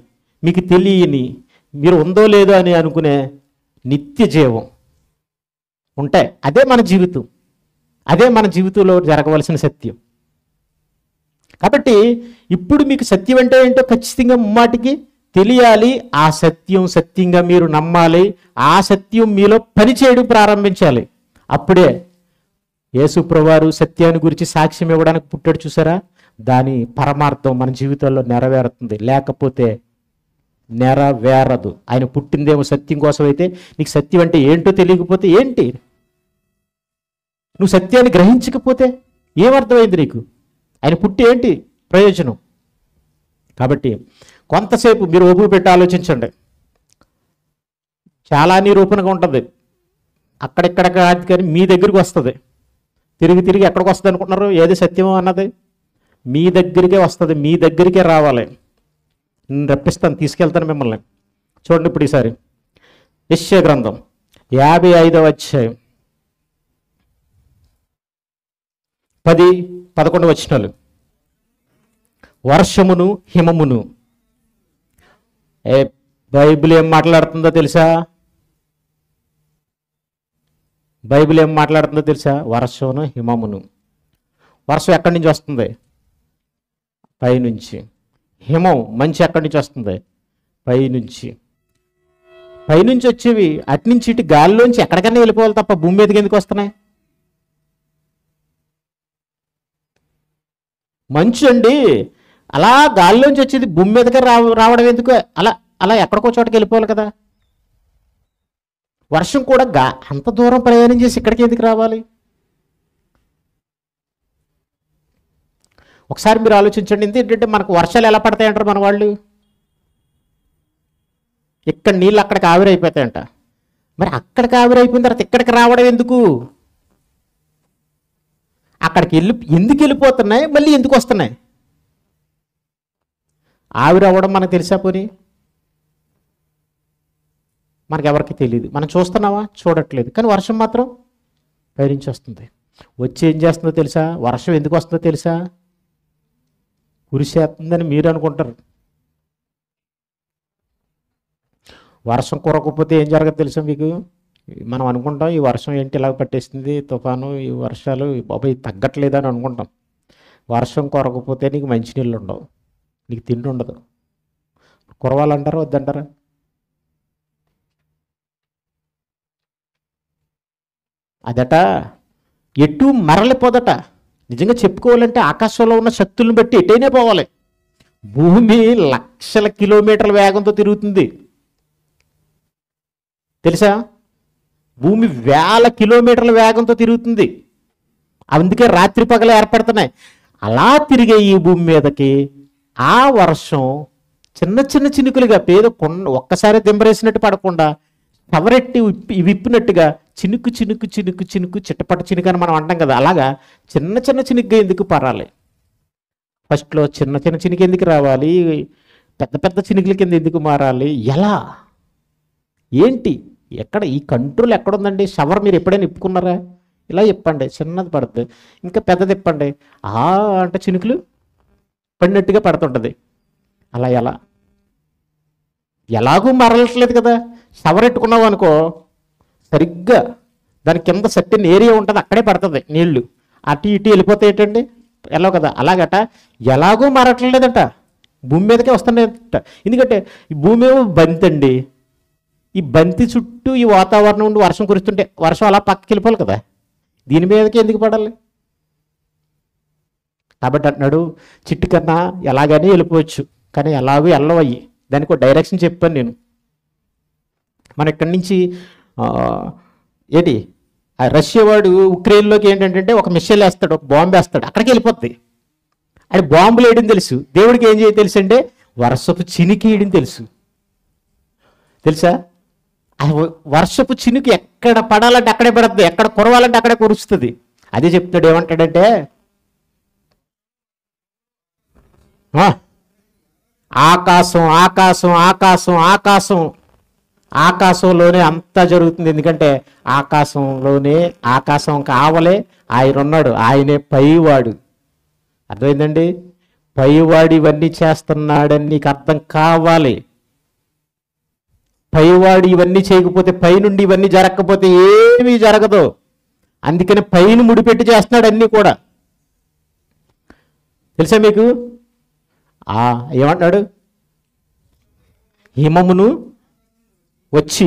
మీకు తెలియని, మీరు ఉందో లేదో అని అనుకునే నిత్య జీవం ఉంటాయి. అదే మన జీవితం. అదే మన జీవితంలో జరగవలసిన సత్యం. కాబట్టి ఇప్పుడు మీకు సత్యం అంటే ఏంటో ఖచ్చితంగా ముమ్మాటికి తెలియాలి. ఆ సత్యం సత్యంగా మీరు నమ్మాలి. ఆ సత్యం మీలో పనిచేయడం ప్రారంభించాలి. అప్పుడే యేసు ప్రభువారు సత్యాన్ని గురించి సాక్ష్యం ఇవ్వడానికి పుట్టాడు చూసారా, దాని పరమార్థం మన జీవితాల్లో నెరవేరుతుంది, లేకపోతే నెరవేరదు. ఆయన పుట్టిందేమో సత్యం కోసం అయితే నీకు సత్యం అంటే ఏంటో తెలియకపోతే ఏంటి, నువ్వు సత్యాన్ని గ్రహించకపోతే ఏమర్థమైంది నీకు? ఆయన పుట్టి ఏంటి ప్రయోజనం? కాబట్టి కొంతసేపు మీరు ఓపిక పెట్టి ఆలోచించండి. చాలా నిరూపణగా ఉంటుంది, అక్కడిక్కడ కాదు కానీ మీ దగ్గరికి వస్తుంది. తిరిగి తిరిగి ఎక్కడికి వస్తుంది అనుకుంటున్నారు? ఏది సత్యమో అన్నది మీ దగ్గరికే వస్తుంది, మీ దగ్గరికే రావాలి. నేను రప్పిస్తాను, తీసుకెళ్తాను మిమ్మల్ని. చూడండి ఇప్పుడు ఈసారి యెషయా గ్రంథం 55వ అధ్యాయం 10-11 వచనాలు. వర్షమును హిమమును. బైబిల్ ఏం మాట్లాడుతుందో తెలుసా? బైబిల్ ఏం మాట్లాడుతుందో తెలుసా? వర్షమును హిమమును. వర్షం ఎక్కడి నుంచి వస్తుంది? పైనుంచి. హిమం మంచి ఎక్కడి నుంచి వస్తుంది? పైనుంచి. పైనుంచి వచ్చేవి అట్నుంచి ఇటు గాలిలోంచి ఎక్కడికైనా వెళ్ళిపోవాలి తప్ప భూమి మీదకి ఎందుకు వస్తున్నాయి? మంచు అండి అలా గాలిలోంచి వచ్చేది భూమి మీదకి రావడం ఎందుకు? అలా అలా ఎక్కడికో చోటకి వెళ్ళిపోవాలి కదా. వర్షం కూడా అంత దూరం ప్రయాణం చేసి ఇక్కడికి ఎందుకు రావాలి? ఒకసారి మీరు ఆలోచించండి. ఏంటంటే మనకు వర్షాలు ఎలా పడతాయంటారు మన వాళ్ళు? ఇక్కడ నీళ్ళు అక్కడికి ఆవిరైపోతాయంట. మరి అక్కడికి ఆవిరైపోయిన తర్వాత ఇక్కడికి రావడం ఎందుకు? అక్కడికి ఎందుకు వెళ్ళిపోతున్నాయి, మళ్ళీ ఎందుకు వస్తున్నాయి? ఆవిరవ్వడం మనకు తెలుసా? పోనీ మనకెవరికి తెలియదు. మనం చూస్తున్నావా? చూడట్లేదు. కానీ వర్షం మాత్రం పైనుంచి వస్తుంది. వచ్చి ఏం చేస్తుందో తెలుసా? వర్షం ఎందుకు వస్తుందో తెలుసా? కురిసేస్తుందని మీరు అనుకుంటారు. వర్షం కురకపోతే ఏం జరగదు తెలుసా మీకు? మనం అనుకుంటాం ఈ వర్షం ఏంటి ఇలా పట్టేస్తుంది, తుఫాను, ఈ వర్షాలు బాబాయ్ తగ్గట్లేదని అనుకుంటాం. వర్షం కురకపోతే నీకు మంచినీళ్ళు ఉండవు, నీకు తిండి ఉండదు. కురవాలంటారా వద్దంటారా? అదట ఎటు మరలిపోదట. నిజంగా చెప్పుకోవాలంటే ఆకాశంలో ఉన్న శక్తులను బట్టి ఎటైనా పోవాలి. భూమి లక్షల కిలోమీటర్ల వేగంతో తిరుగుతుంది తెలుసా? భూమి వేల కిలోమీటర్ల వేగంతో తిరుగుతుంది. అందుకే రాత్రి పగలు ఏర్పడుతున్నాయి. అలా తిరిగే ఈ భూమి మీదకి ఆ వర్షం చిన్న చిన్న చినుకులుగా ఒక్కసారి దింబరేసినట్టు పడకుండా కవరెట్టి విప్పినట్టుగా చినుకు చినుకు చినుకు చినుకు చిట్టపట్ట చినుకు అని మనం అంటాం కదా, అలాగా చిన్న చిన్న చినుకుగా ఎందుకు పరాలి? ఫస్ట్లో చిన్న చిన్న చినుకు ఎందుకు రావాలి? పెద్ద పెద్ద చినుకుల కింద ఎందుకు మారాలి? ఎలా? ఏంటి? ఎక్కడ ఈ కంట్రోల్ ఎక్కడుందండి? షవర్ మీరు ఎప్పుడైనా ఇప్పుకున్నారా? ఇలా ఇప్పండి, చిన్నది పడుతుంది, ఇంకా పెద్దది ఇప్పండి, అంటే చినుకులు పడినట్టుగా పడుతుంటుంది. అలా ఎలాగూ మరలట్లేదు కదా. షవర్ ఎట్టుకున్నావు అనుకో, సరిగ్గా దాని కింద సర్టెన్ ఏరియా ఉంటుంది, అక్కడే పడుతుంది నీళ్లు. అటు ఇటు వెళ్ళిపోతాయి ఏంటండి, ఎలా కదా. అలాగట ఎలాగూ మారట్లేదట, భూమి మీదకే వస్తున్నాయట. ఎందుకంటే ఈ భూమి ఏమో బంతి అండి, ఈ బంతి చుట్టూ ఈ వాతావరణం ఉండి వర్షం కురుస్తుంటే వర్షం అలా పక్కకి వెళ్ళిపోవాలి కదా, దీని మీదకే ఎందుకు పడాలి? కాబట్టి అంటున్నాడు చిట్టు కన్నా ఎలాగైనా వెళ్ళిపోవచ్చు, కానీ ఎలాగో వెళ్ళవయ్యి. దానికి ఒక డైరెక్షన్ చెప్పాను నేను. మన ఇక్కడి నుంచి ఏంటి రష్యా వాడు ఉక్రెయిన్లోకి ఏంటంటే ఒక మిస్సైల్ వేస్తాడు, ఒక బాంబు వేస్తాడు, అక్కడికి వెళ్ళిపోద్ది. అది బాంబులు వేయడం తెలుసు. దేవుడికి ఏం చేయ తెలుసు అంటే వర్షపు చినికి వేయడం తెలుసా? వర్షపు చినుకు ఎక్కడ పడాలంటే అక్కడే పడుతుంది, ఎక్కడ కురవాలంటే అక్కడే కురుస్తుంది. అదే చెప్తాడు. ఏమంటాడంటే ఆకాశం ఆకాశం ఆకాశం ఆకాశం ఆకాశంలోనే అంతా జరుగుతుంది. ఎందుకంటే ఆకాశం కావలే ఆయన ఉన్నాడు, ఆయనే పైవాడు. అర్థమైందండి? పైవాడు ఇవన్నీ చేస్తున్నాడని నీకు అర్థం కావాలి. పైవాడు ఇవన్నీ చేయకపోతే, పైనుండి ఇవన్నీ జరగకపోతే ఏమీ జరగదు. అందుకని పైన ముడిపెట్టి చేస్తున్నాడు అన్నీ కూడా. తెలుసా మీకు? ఏమంటున్నాడు? హిమమును వచ్చి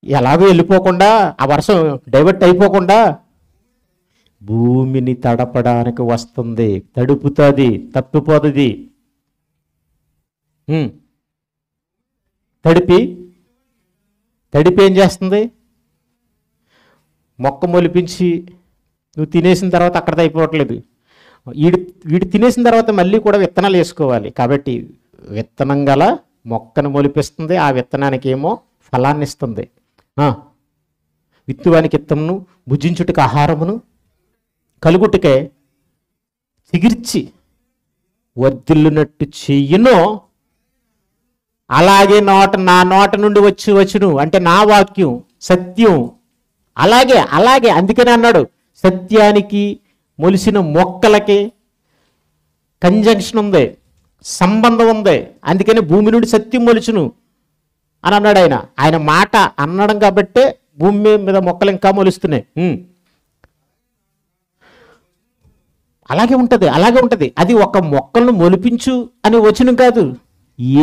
ఎలాగో వెళ్ళిపోకుండా, ఆ వర్షం డైవర్ట్ అయిపోకుండా భూమిని తడపడానికి వస్తుంది, తడుపుతుంది, తప్పిపోతుంది. తడిపి ఏం చేస్తుంది? మొక్క మొలిపించి నువ్వు తినేసిన తర్వాత అక్కడితో అయిపోవట్లేదు. వీడు తినేసిన తర్వాత మళ్ళీ కూడా విత్తనాలు వేసుకోవాలి. కాబట్టి విత్తనం గల మొక్కను మొలిపిస్తుంది, ఆ విత్తనానికి ఏమో ఫలాన్ని ఇస్తుంది. విత్తువానికి విత్తమును, భుజించుటకు ఆహారమును, కలుగుటకే చిగిర్చి వర్ధిల్లునట్టు చెయ్యునో అలాగే నా నోట నుండి వచ్చును అంటే నా వాక్యం సత్యం. అలాగే అందుకనే అన్నాడు, సత్యానికి మొలిసిన మొక్కలకి కంజంక్షన్ ఉంది, సంబంధం ఉంది. అందుకని భూమి నుండి సత్యం మొలుచును అని అన్నాడు ఆయన మాట అన్నాడు కాబట్టే భూమి మీద మొక్కలు ఇంకా మొలుస్తున్నాయి. అలాగే ఉంటుంది. అది ఒక మొక్కలను మొలిపించు అని వచనం కాదు,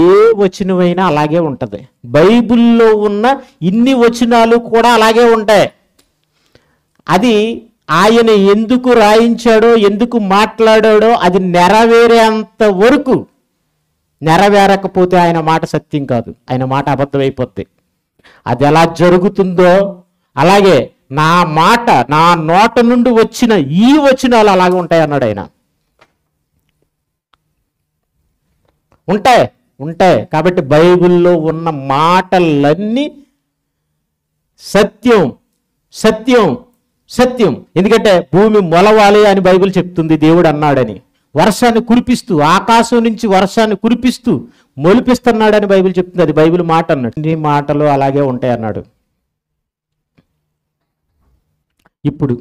ఏ వచనమైనా అలాగే ఉంటుంది. బైబిల్లో ఉన్న ఇన్ని వచనాలు కూడా అలాగే ఉంటాయి. అది ఆయన ఎందుకు రాయించాడో, ఎందుకు మాట్లాడాడో అది నెరవేరేంత వరకు, నెరవేరకపోతే ఆయన మాట సత్యం కాదు, ఆయన మాట అబద్ధమైపోద్ది. అది ఎలా జరుగుతుందో అలాగే నా మాట, నా నోట నుండి వచ్చిన ఈ వచనాలు అలాగే ఉంటాయి అన్నాడు ఆయన. ఉంటాయి. కాబట్టి బైబిల్లో ఉన్న మాటలన్నీ సత్యం. ఎందుకంటే భూమి మొలవాలి అని బైబిల్ చెప్తుంది, దేవుడు అన్నాడని. వర్షాన్ని కురిపిస్తూ, ఆకాశం నుంచి వర్షాన్ని కురిపిస్తూ మొలిపిస్తున్నాడని బైబిల్ చెప్తుంది. అది బైబిల్ మాట అన్నాడు. నీ మాటలు అలాగే ఉంటాయి అన్నాడు. ఇప్పుడు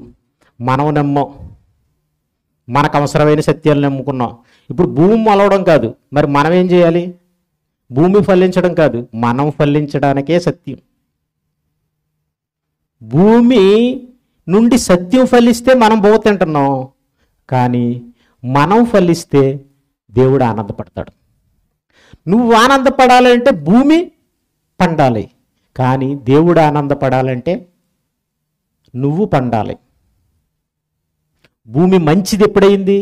మనం నమ్మం, మనకు అవసరమైన సత్యాలు నమ్ముకున్నాం. ఇప్పుడు భూమి మొలవడం కాదు, మరి మనం ఏం చేయాలి? భూమి ఫలించడం కాదు, మనం ఫలించడానికే సత్యం. భూమి నుండి సత్యం ఫలిస్తే మనం తింటున్నాం, కానీ మనం ఫలిస్తే దేవుడు ఆనందపడతాడు. నువ్వు ఆనందపడాలంటే భూమి పండాలి, కానీ దేవుడు ఆనందపడాలంటే నువ్వు పండాలి. భూమి మంచిది ఎప్పుడైంది?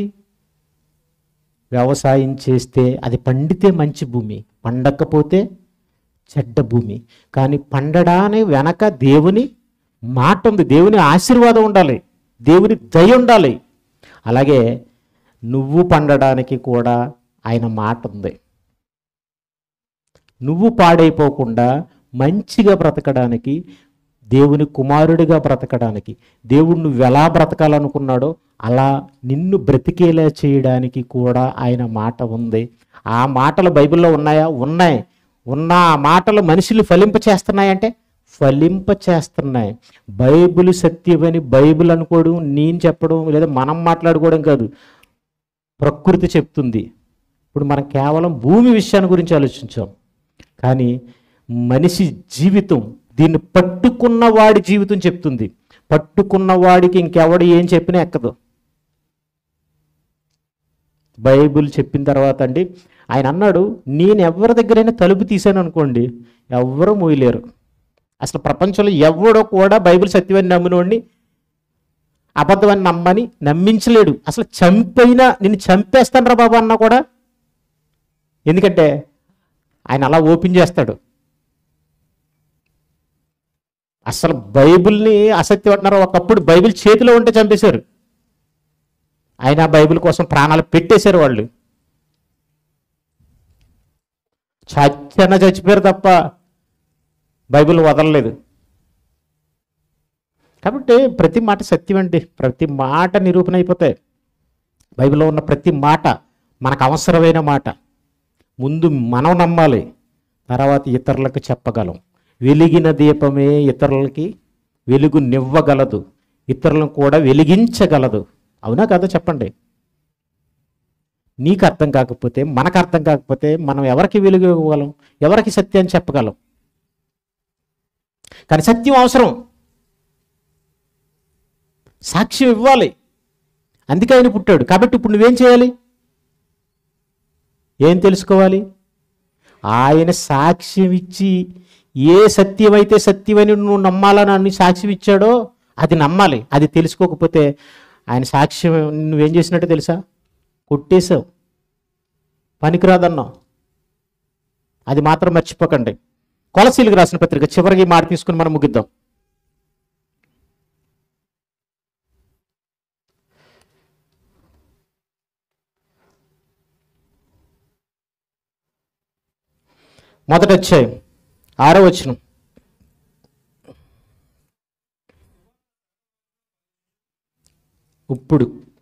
వ్యవసాయం చేస్తే అది పండితే మంచి భూమి, పండకపోతే చెడ్డ భూమి. కానీ పండడానికి వెనక దేవుని మాట ఉంది, దేవుని ఆశీర్వాదం ఉండాలి, దేవుని దయ ఉండాలి. అలాగే నువ్వు పండడానికి కూడా ఆయన మాట ఉంది. నువ్వు పాడైపోకుండా మంచిగా బ్రతకడానికి, దేవుని కుమారుడిగా బ్రతకడానికి, దేవుడు నువ్వు ఎలా బ్రతకాలనుకున్నాడో అలా నిన్ను బ్రతికేలా చేయడానికి కూడా ఆయన మాట ఉంది. ఆ మాటలు బైబిల్లో ఉన్నాయా? ఉన్నాయి. ఆ మాటలు మనుషులు ఫలింపచేస్తున్నాయంటే ఫలింపచేస్తున్నాయి. బైబిల్ సత్యమని బైబిల్ అనుకోవడం, నేను చెప్పడం లేదా మనం మాట్లాడుకోవడం కాదు, ప్రకృతి చెప్తుంది. ఇప్పుడు మనం కేవలం భూమి విషయాన్ని గురించి ఆలోచించాం, కానీ మనిషి జీవితం, దీన్ని పట్టుకున్న వాడి జీవితం చెప్తుంది. పట్టుకున్న వాడికి ఇంకెవడు ఏం చెప్పినా ఎక్కదు. బైబిల్ చెప్పిన తర్వాత అండి ఆయన అన్నాడు, నేను ఎవరి దగ్గరైనా తలుపు తీసాను అనుకోండి ఎవరు మూయలేరు. అసలు ప్రపంచంలో ఎవడో కూడా బైబిల్ సత్యమని నమ్మినోడిని అబద్ధమని నమ్మించలేడు. అసలు చంపైనా నిన్ను చంపేస్తాను రా బాబా అన్నా కూడా, ఎందుకంటే ఆయన అలా ఓపెన్ చేస్తాడు. అసలు బైబిల్ని అసత్యం అంటున్నారు. ఒకప్పుడు బైబిల్ చేతిలో ఉంటే చంపేశారు, ఆయన బైబిల్ కోసం ప్రాణాలు పెట్టేశారు. వాళ్ళు చచ్చిపోయారు తప్ప బైబిల్ వదలలేదు. కాబట్టి ప్రతి మాట సత్యం అండి, ప్రతి మాట నిరూపణ అయిపోతాయి. బైబిల్లో ఉన్న ప్రతి మాట మనకు అవసరమైన మాట. ముందు మనం నమ్మాలి, తర్వాత ఇతరులకు చెప్పగలం. వెలిగిన దీపమే ఇతరులకి వెలుగునివ్వగలదు, ఇతరులను కూడా వెలిగించగలదు. అవునా కదా చెప్పండి? నీకు అర్థం కాకపోతే, మనకు అర్థం కాకపోతే మనం ఎవరికి వెలుగు ఇవ్వగలం? ఎవరికి సత్యాన్ని చెప్పగలం? కానీ సత్యం అవసరం, సాక్ష్యం ఇవ్వాలి. అందుకే ఆయన పుట్టాడు. కాబట్టి ఇప్పుడు నువ్వేం చేయాలి? ఏం తెలుసుకోవాలి? ఆయన సాక్ష్యం ఇచ్చి ఏ సత్యమైతే సత్యమని నువ్వు నమ్మాలని అన్ని సాక్ష్యం ఇచ్చాడో అది నమ్మాలి. అది తెలుసుకోకపోతే ఆయన సాక్ష్యం నువ్వేం చేసినట్టు తెలుసా? కొట్టేశావు, పనికిరాదన్నావు. అది మాత్రం మర్చిపోకండి. కొలసీలకు రాసిన పత్రిక చివరికి మాట తీసుకుని మనం ముగిద్దాం. మొదటి అధ్యాయం 6వ వచనం.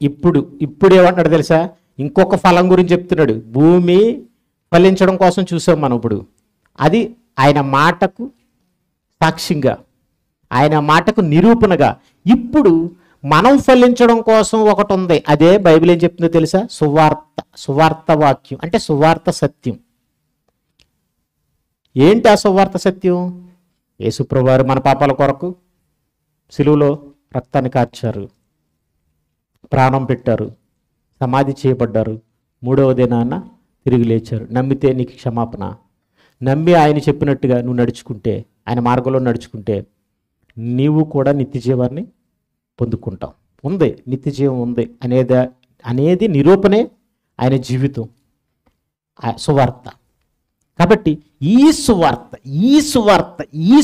ఇప్పుడు ఏమంటాడు తెలుసా? ఇంకొక ఫలం గురించి చెప్తున్నాడు. భూమి ఫలించడం కోసం చూసాం మనం. ఇప్పుడు అది ఆయన మాటకు సాక్ష్యంగా, ఆయన మాటకు నిరూపణగా. ఇప్పుడు మనం ఫలించడం కోసం ఒకటి ఉంది. అదే బైబిల్ ఏం చెప్తుందో తెలుసా? సువార్త వాక్యం, అంటే సువార్త సత్యం. ఏంటి ఆ సువార్త సత్యం? యేసుప్రభువారు మన పాపాల కొరకు సిలువలో రక్తాన్ని కార్చారు, ప్రాణం పెట్టారు, సమాధి చేయబడ్డారు, 3వ దినాన తిరిగి లేచారు. నమ్మితే నీకు క్షమాపణ. నమ్మి ఆయన చెప్పినట్టుగా నువ్వు నడుచుకుంటే, ఆయన మార్గంలో నడుచుకుంటే నీవు కూడా నిత్య జీవాన్ని పొందుకుంటావు. ఉంది, నిత్య జీవం ఉంది అనేది నిరూపణే ఆయన జీవితం, సువార్త. కాబట్టి ఈ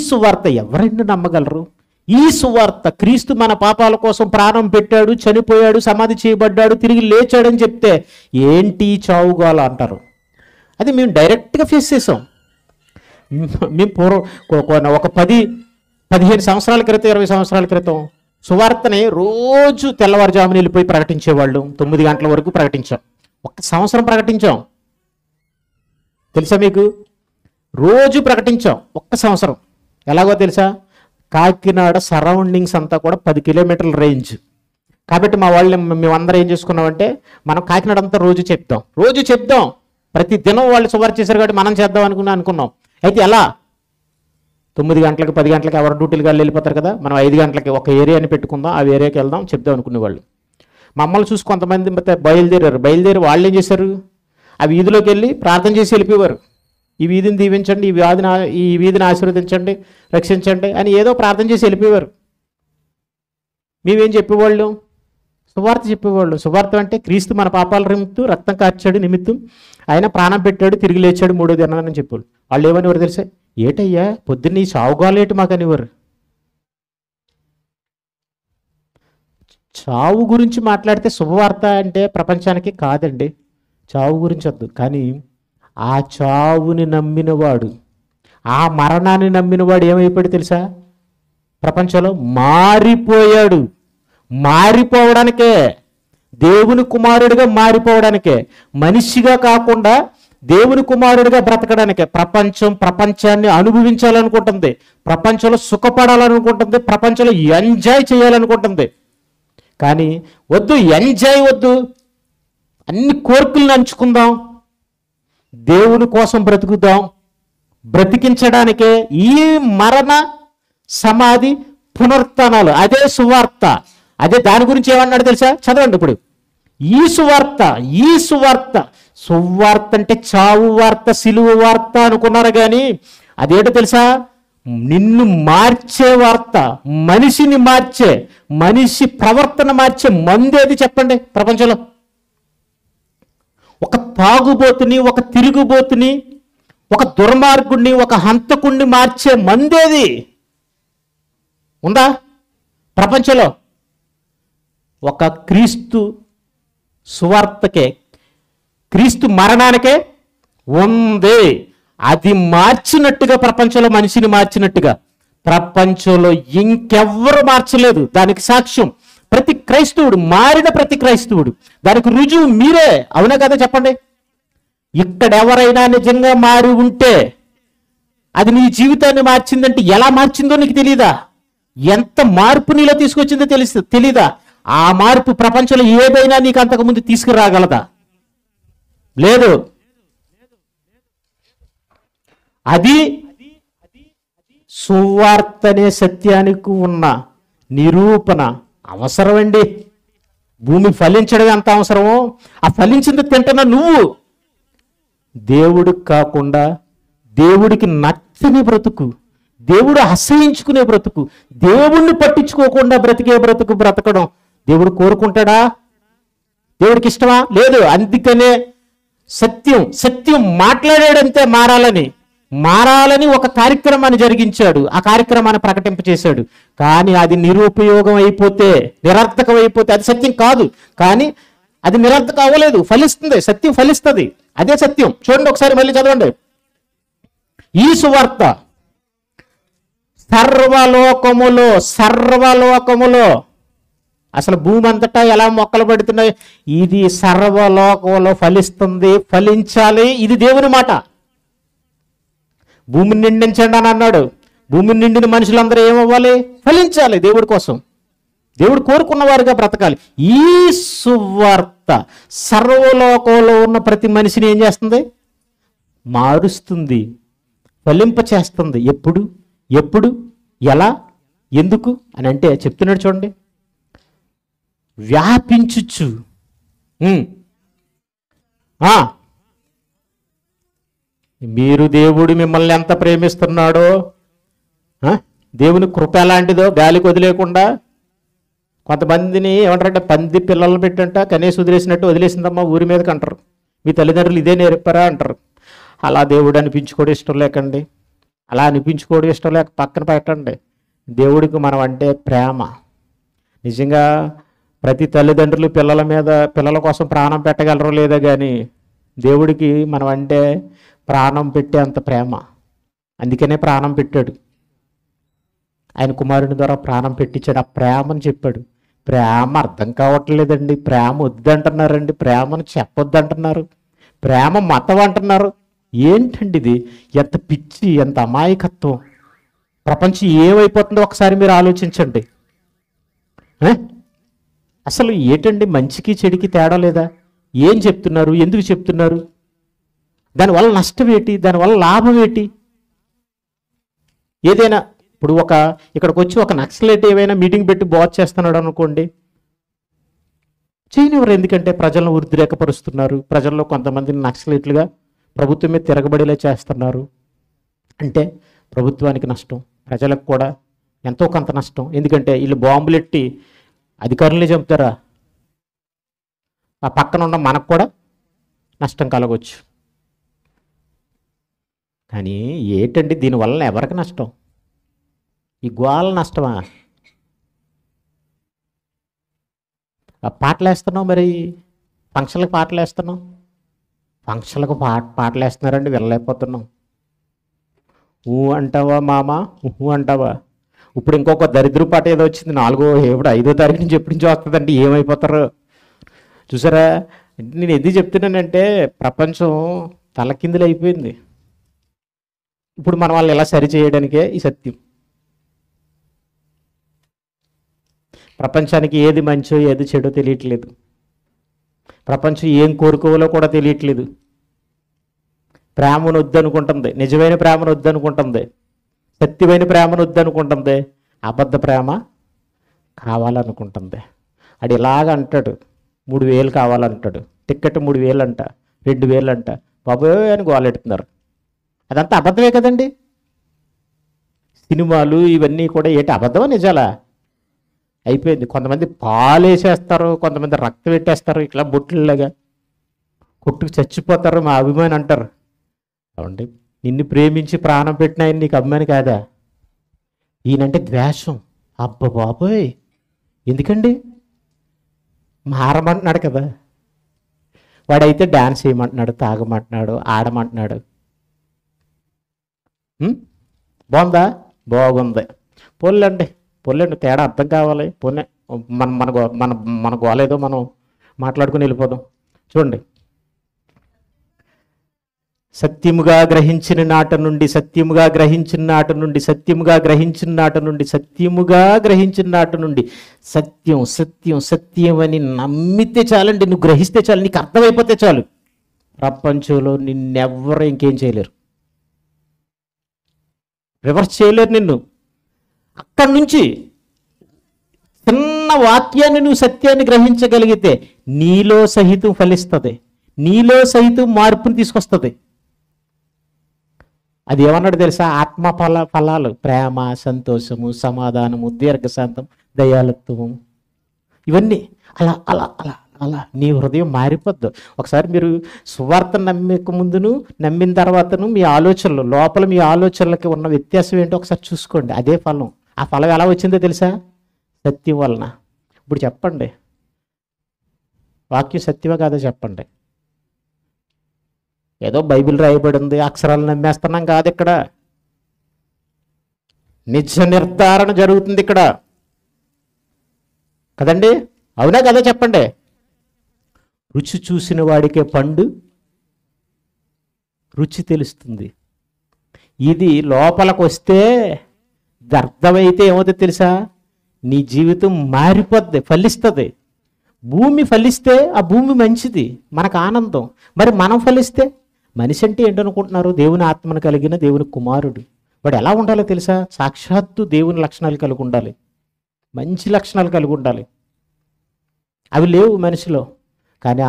సువార్త ఎవరైనా నమ్మగలరు? ఈ సువార్త క్రీస్తు మన పాపాల కోసం ప్రాణం పెట్టాడు, చనిపోయాడు, సమాధి చేయబడ్డాడు, తిరిగి లేచాడని చెప్తే ఏంటి చావుగాల అంటారు. అది మేము డైరెక్ట్గా ఫేస్ చేసాం. మేము ఒక 10-15 సంవత్సరాల క్రితం, 20 సంవత్సరాల క్రితం సువార్తని రోజు తెల్లవారుజామున వెళ్ళిపోయి ప్రకటించేవాళ్ళు. 9 గంటల వరకు ప్రకటించాం. 1 సంవత్సరం ప్రకటించాం. తెలుసా మీకు? రోజు ప్రకటించాం 1 సంవత్సరం. ఎలాగో తెలుసా? కాకినాడ సరౌండింగ్స్ అంతా కూడా 10 కిలోమీటర్ల రేంజ్. కాబట్టి మా వాళ్ళు మేమందరం ఏం చేసుకున్నామంటే, మనం కాకినాడ అంతా రోజు చెప్దాం. ప్రతి దినం వాళ్ళు సువార్త చేశారు కాబట్టి మనం చేద్దాం అనుకున్నాం. అయితే ఎలా? 9 గంటలకు 10 గంటలకు ఎవరు డ్యూటీలు గాళ్ళు వెళ్ళిపోతారు కదా, మనం 5 గంటలకి ఒక ఏరియాని పెట్టుకుందాం, ఆ ఏరియాకి వెళ్దాం, చెప్దాం అనుకునేవాళ్ళు. మమ్మల్ని చూసి కొంతమంది బయలుదేరి వాళ్ళు ఏం చేశారు? ఆ వీధిలోకి వెళ్ళి ప్రార్థన చేసి వెళ్ళిపోయేవారు. ఈ వీధిని దీవించండి, ఈ వీధిని ఆశీర్వదించండి, రక్షించండి అని ఏదో ప్రార్థన చేసి వెళ్ళిపోయేవారు. మేమేం చెప్పేవాళ్ళు? సువార్త చెప్పేవాళ్ళు. సువార్త అంటే క్రీస్తు మన పాపాల నిమిత్తం రక్తం కార్చాడు నిమిత్తం ఆయన ప్రాణం పెట్టాడు, తిరిగి లేచాడు 3వ దినాన్ని చెప్పేవాళ్ళు. వాళ్ళు ఏమనివారు తెలుసా? ఏటయ్యా పొద్దున్న ఈ చావుగాలేటి మాకు అనేవారు. చావు గురించి మాట్లాడితే శుభవార్త అంటే ప్రపంచానికి కాదండి, చావు గురించి వద్దు. కానీ ఆ చావుని నమ్మినవాడు, ఆ మరణాన్ని నమ్మినవాడు ఏమైపోయాడు తెలుసా? ప్రపంచంలో మారిపోయాడు. మారిపోవడానికే, దేవుని కుమారుడిగా మారిపోవడానికే, మనిషిగా కాకుండా దేవుని కుమారుడిగా బ్రతకడానికే. ప్రపంచాన్ని అనుభవించాలనుకుంటుంది, ప్రపంచంలో సుఖపడాలనుకుంటుంది, ప్రపంచంలో ఎంజాయ్ చేయాలనుకుంటుంది. కానీ వద్దు, ఎంజాయ్ వద్దు, అన్ని కోరికలను అంచుకుందాం, దేవుని కోసం బ్రతుకుదాం. బ్రతికించడానికే ఈ మరణ సమాధి పునరుత్థానాలు, అదే సువార్త. అదే దాని గురించి ఏమన్నాడు తెలుసా? చదవండి ఇప్పుడు. ఈ సువార్త అంటే చావు వార్త, సిలువ వార్త అనుకున్నారు. కానీ అదేంటో తెలుసా? నిన్ను మార్చే వార్త, మనిషిని మార్చే, మనిషి ప్రవర్తన మార్చే మందేది చెప్పండి ప్రపంచంలో? ఒక తాగుబోతుని, ఒక తిరుగుబోతుని, ఒక దుర్మార్గుడిని, ఒక హంతకుడిని మార్చే మందేది ఉందా ప్రపంచంలో? ఒక క్రీస్తు సువార్తకే, క్రీస్తు మరణానికే ఉంది. అది మార్చినట్టుగా, ప్రపంచంలో మనిషిని మార్చినట్టుగా ప్రపంచంలో ఇంకెవ్వరు మార్చలేదు. దానికి సాక్ష్యం ప్రతి క్రైస్తవుడు, మారిన ప్రతి క్రైస్తవుడు. దానికి రుజువు మీరే. అవునా కదా చెప్పండి? ఇక్కడ ఎవరైనా నిజంగా మారి ఉంటే, అది నీ జీవితాన్ని మార్చిందంటే ఎలా మార్చిందో నీకు తెలీదా? ఎంత మార్పు నీలో తీసుకొచ్చిందో తెలీదా? ఆ మార్పు ప్రపంచంలో ఏదైనా నీకు అంతకుముందు తీసుకురాగలదా? లేదు. అది సువార్తనే సత్యానికి ఉన్న నిరూపణ. అవసరమండి. భూమి ఫలించడం ఎంత అవసరమో, ఆ ఫలించింది తింటున్నా నువ్వు. దేవుడికి కాకుండా, దేవుడికి నచ్చని బ్రతుకు, దేవుడు అసహించుకునే బ్రతుకు, దేవుణ్ణి పట్టించుకోకుండా బ్రతికే బ్రతుకు బ్రతకడం దేవుడు కోరుకుంటాడా? దేవుడికి ఇష్టమా? లేదు. అందుకనే సత్యం మాట్లాడాడంతే మారాలని ఒక కార్యక్రమాన్ని జరిగించాడు. ఆ కార్యక్రమాన్ని ప్రకటింపచేశాడు. కానీ అది నిరుపయోగం అయిపోతే, నిరర్థకం అయిపోతే అది సత్యం కాదు. కానీ అది నిరర్థకం అవ్వలేదు, ఫలిస్తుంది. సత్యం ఫలిస్తుంది. అదే సత్యం. చూడండి ఒకసారి మళ్ళీ చదవండి. ఈ సువార్త సర్వలోకములో అసలు భూమి అంతటా ఎలా మొక్కలు పడుతున్నాయి, ఇది సర్వలోకంలో ఫలిస్తుంది, ఫలించాలి. ఇది దేవుని మాట. భూమిని నిండించండి అని అన్నాడు. భూమిని నిండిన మనుషులందరూ ఏమవ్వాలి? ఫలించాలి దేవుడి కోసం. దేవుడు కోరుకున్న వారుగా బ్రతకాలి. ఈ సువార్త సర్వలోకంలో ఉన్న ప్రతి మనిషిని ఏం చేస్తుంది? మారుస్తుంది, ఫలింప చేస్తుంది. ఎప్పుడు ఎలా ఎందుకు అని అంటే చెప్తున్నాడు చూడండి. వ్యాపించుచు మీరు దేవుడు మిమ్మల్ని ఎంత ప్రేమిస్తున్నాడో, దేవుని కృప ఎలాంటిదో గాలికి వదిలేకుండా కొంతమందిని ఏమంటారంటే పంది పిల్లలు పెట్టంట కనీసం వదిలేసినట్టు వదిలేసిందమ్మా ఊరి మీదకి అంటారు. మీ తల్లిదండ్రులు ఇదే నేర్పారా అంటారు. అలా దేవుడు అనిపించుకోవడం ఇష్టం లేకండి. అలా అనిపించుకోవడం ఇష్టం లేక పక్కన పెట్టండి. దేవుడికి మనం అంటే ప్రేమ. నిజంగా ప్రతి తల్లిదండ్రులు పిల్లల కోసం ప్రాణం పెట్టగలరో లేదో కానీ దేవుడికి మనం అంటే ప్రాణం పెట్టే అంత ప్రేమ. అందుకనే ప్రాణం పెట్టాడు. ఆయన కుమారుని ద్వారా ప్రాణం పెట్టించాడు. ఆ ప్రేమని చెప్పాడు. ప్రేమ అర్థం కావట్లేదండి. ప్రేమ వద్దంటున్నారండి. ప్రేమను చెప్పొద్దంటున్నారు. ప్రేమ మతం అంటున్నారు. ఏంటండి ఇది? ఎంత పిచ్చి, ఎంత అమాయకత్వం. ప్రపంచం ఏమైపోతుందో ఒకసారి మీరు ఆలోచించండి. అసలు ఏంటండి, మంచికి చెడుకి తేడా లేదా? ఏం చెప్తున్నారు? ఎందుకు చెప్తున్నారు? దానివల్ల నష్టం ఏంటి? దానివల్ల లాభం ఏంటి? ఏదైనా ఇప్పుడు ఇక్కడికి వచ్చి ఒక నక్సలైట్ ఏవైనా మీటింగ్ పెట్టి బాగు చేస్తున్నాడు అనుకోండి, చేయనివ్వరు. ఎందుకంటే ప్రజలను ఉద్రేకపరుస్తున్నారు. ప్రజల్లో కొంతమందిని నక్సలైట్లుగా ప్రభుత్వం మీద తిరగబడేలా చేస్తున్నారు. అంటే ప్రభుత్వానికి నష్టం, ప్రజలకు కూడా ఎంతో కొంత నష్టం. ఎందుకంటే వీళ్ళు బాంబులెట్టి అధికారులనే చంపుతారా? ఆ పక్కన ఉన్న మనకు కూడా నష్టం కలగవచ్చు. కానీ ఏంటండి దీనివల్ల ఎవరికి నష్టం? ఈ గోల నష్టమా? పాటలు వేస్తున్నావు, మరి ఫంక్షన్లకు పాటలు వేస్తున్నావు. ఫంక్షన్లకు పాటలు వేస్తున్నారండి, వెళ్ళలేకపోతున్నాం. అంటావా మామ? అంటావా? ఇప్పుడు ఇంకొక దరిద్ర పాట ఏదో వచ్చింది, 5వ తారీఖు నుంచి ఎప్పటి నుంచో వస్తుందండి. ఏమైపోతారు చూసారా? నేను ఎందుకు చెప్తున్నానంటే ప్రపంచం తలకిందులు అయిపోయింది. ఇప్పుడు మన వాళ్ళు ఎలా సరి చేయడానికే ఈ సత్యం. ప్రపంచానికి ఏది మంచో ఏది చెడో తెలియట్లేదు. ప్రపంచం ఏం కోరుకోవాలో కూడా తెలియట్లేదు. ప్రేమను వద్దనుకుంటుంది, నిజమైన ప్రేమను వద్దనుకుంటుంది, సత్యమైన ప్రేమను వద్దనుకుంటుంది, అబద్ధ ప్రేమ కావాలనుకుంటుంది. అది ఇలాగ అంటాడు, 3,000 కావాలంటాడు, టిక్కెట్ 3,000 అంట, 2,000 అంట, బాబోయ్ అని గోలెడుతున్నారు. అదంతా అబద్ధమే కదండి. సినిమాలు ఇవన్నీ కూడా ఏంటి, అబద్ధమా నిజాలా? అయిపోయింది. కొంతమంది పాలు వేసేస్తారు, కొంతమంది రక్తం పెట్టేస్తారు, ఇట్లా బొట్లులాగా కొట్టుకు చచ్చిపోతారు. మా అభిమాని అంటారు. అవండి, నిన్ను ప్రేమించి ప్రాణం పెట్టిన ఆయన నీకు అభిమాని కాదా? ఈయనంటే ద్వేషం. అబ్బ బాబోయ్, ఎందుకండి? మారమంటున్నాడు కదా. వాడైతే డ్యాన్స్ చేయమంటున్నాడు, తాగమంటున్నాడు, ఆడమంటున్నాడు. బాగుందా? బాగుంది. పోలేండి తేడా అర్థం కావాలి. పోనే మన గోలేదో మనం మాట్లాడుకుని వెళ్ళిపోదాం. చూడండి, సత్యముగా గ్రహించిన నాట నుండి సత్యం అని నమ్మితే చాలండి. నువ్వు గ్రహిస్తే చాలు, నీకు అర్థమైపోతే చాలు. ప్రపంచంలో నిన్నెవ్వరు ఇంకేం చేయలేరు, రివర్స్ చేయలేరు నిన్ను. అక్కడి నుంచి చిన్న వాక్యాన్ని నువ్వు సత్యాన్ని గ్రహించగలిగితే నీలో సహితం ఫలిస్తుంది, నీలో సహితం మార్పుని తీసుకొస్తుంది. అది ఏమన్నాడు తెలుసా? ఆత్మ ఫలాలు: ప్రేమ, సంతోషము, సమాధానము, దీర్ఘశాంతం, దయాళుత్వము. ఇవన్నీ అలా అలా అలా అలా నీ హృదయం మారిపోద్దు. ఒకసారి మీరు సువార్త నమ్మక ముందును నమ్మిన తర్వాతను మీ ఆలోచనలు లోపల మీ ఆలోచనలకి ఉన్న వ్యత్యాసం ఏంటో ఒకసారి చూసుకోండి. అదే ఫలం. ఆ ఫలం ఎలా వచ్చిందో తెలుసా? సత్యం వలన. ఇప్పుడు చెప్పండి, వాక్యం సత్యమే కాదో చెప్పండి. ఏదో బైబిల్ రాయబడి ఉంది అక్షరాలు నమ్మేస్తున్నాం కాదు. ఇక్కడ నిజ నిర్ధారణ జరుగుతుంది ఇక్కడ కదండి. అవునా కదా చెప్పండి. రుచి చూసిన వాడికే పండు రుచి తెలుస్తుంది. ఇది లోపలికి వస్తే అర్థమైతే ఏమవుతుంది తెలుసా? నీ జీవితం మారిపోద్ది, ఫలిస్తుంది. భూమి ఫలిస్తే ఆ భూమి మంచిది, మనకు ఆనందం. మరి మనం ఫలిస్తే మనిషి అంటే ఏంటనుకుంటున్నారు? దేవుని ఆత్మను కలిగిన దేవుని కుమారుడు. వాడు ఎలా ఉండాలో తెలుసా? సాక్షాత్తు దేవుని లక్షణాలు కలిగి ఉండాలి, మంచి లక్షణాలు కలిగి ఉండాలి. అవి లేవు మనిషిలో. కానీ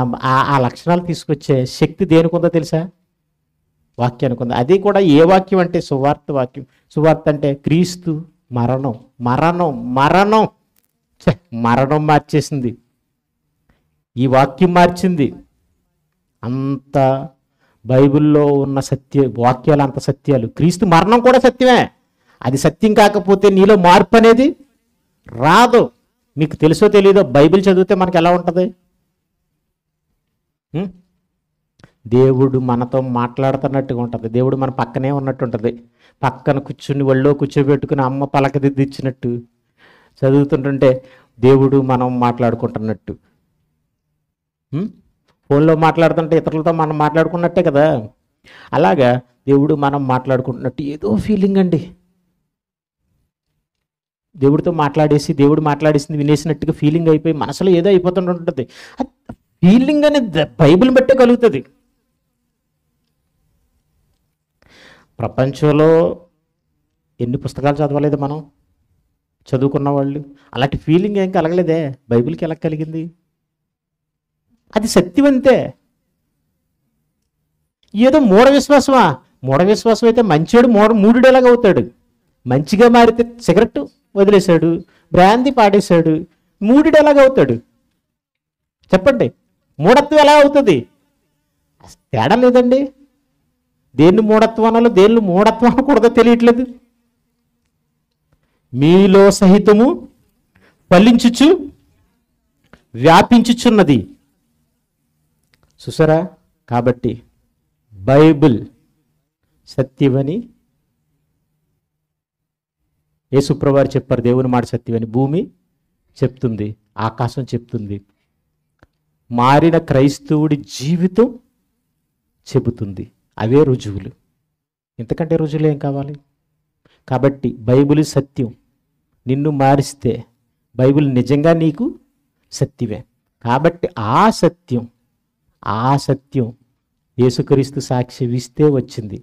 ఆ లక్షణాలు తీసుకొచ్చే శక్తి దేనికి ఉందో తెలుసా? వాక్యానికి ఉంది. అది కూడా ఏ వాక్యం అంటే సువార్త వాక్యం. సువార్త అంటే క్రీస్తు మరణం. మరణం మరణం మరణం మార్చేసింది. ఈ వాక్యం మార్చింది. అంత బైబిల్లో ఉన్న వాక్యాలు అంత సత్యాలు. క్రీస్తు మరణం కూడా సత్యమే. అది సత్యం కాకపోతే నీలో మార్పు అనేది రాదు. మీకు తెలుసో తెలీదో, బైబిల్ చదివితే మనకు ఎలా ఉంటుంది? దేవుడు మనతో మాట్లాడుతున్నట్టుగా ఉంటుంది. దేవుడు మన పక్కనే ఉన్నట్టు ఉంటుంది. పక్కన కూర్చుని ఒళ్ళో కూర్చోబెట్టుకుని అమ్మ పలకదిద్దిచ్చినట్టు చదువుతుంటుంటే దేవుడు మనం మాట్లాడుకుంటున్నట్టు. ఫోన్లో మాట్లాడుతుంటే ఇతరులతో మనం మాట్లాడుకున్నట్టే కదా. అలాగా దేవుడు మనం మాట్లాడుకుంటున్నట్టు ఏదో ఫీలింగ్ అండి. దేవుడితో మాట్లాడేసి దేవుడు మాట్లాడేసింది వినేసినట్టుగా ఫీలింగ్ అయిపోయి మనసులో ఏదో అయిపోతుంటుంది. ఫీలింగ్ అనేది బైబిల్ బట్టే కలుగుతుంది. ప్రపంచంలో ఎన్ని పుస్తకాలు చదవలేదు మనం, చదువుకున్న వాళ్ళు. అలాంటి ఫీలింగ్ ఏం కలగలేదే, బైబిల్కి ఎలా కలిగింది? అది సత్యవంతే. ఏదో మూఢ విశ్వాసమా? మూఢ విశ్వాసం అయితే మంచివాడు మూడుడు ఎలాగ అవుతాడు? మంచిగా మారితే సిగరెట్ వదిలేశాడు, బ్రాంతి పాడేశాడు, మూడుడు ఎలాగ అవుతాడు చెప్పండి? మూఢత్వం ఎలా అవుతుంది? తేడా లేదండి. దేన్ని మూఢత్వం అనాలో దేన్ని మూఢత్వం అనకూడదో తెలియట్లేదు. మీలో సహితము ఫలించుచు వ్యాపించుచున్నది. చూసారా? కాబట్టి బైబిల్ సత్యమని యేసుప్రభువారు చెప్పారు. దేవుని మాట సత్యమని భూమి చెప్తుంది, ఆకాశం చెప్తుంది, మారిన క్రైస్తవుడి జీవితం చెబుతుంది. అవే రుజువులు. ఇంతకంటే రుజువులు ఏం కావాలి? కాబట్టి బైబిల్ సత్యం. నిన్ను మారిస్తే బైబిల్ నిజంగా నీకు సత్యమే. కాబట్టి ఆ సత్యం యేసుక్రీస్తు సాక్ష్యం ఇస్తే వచ్చింది,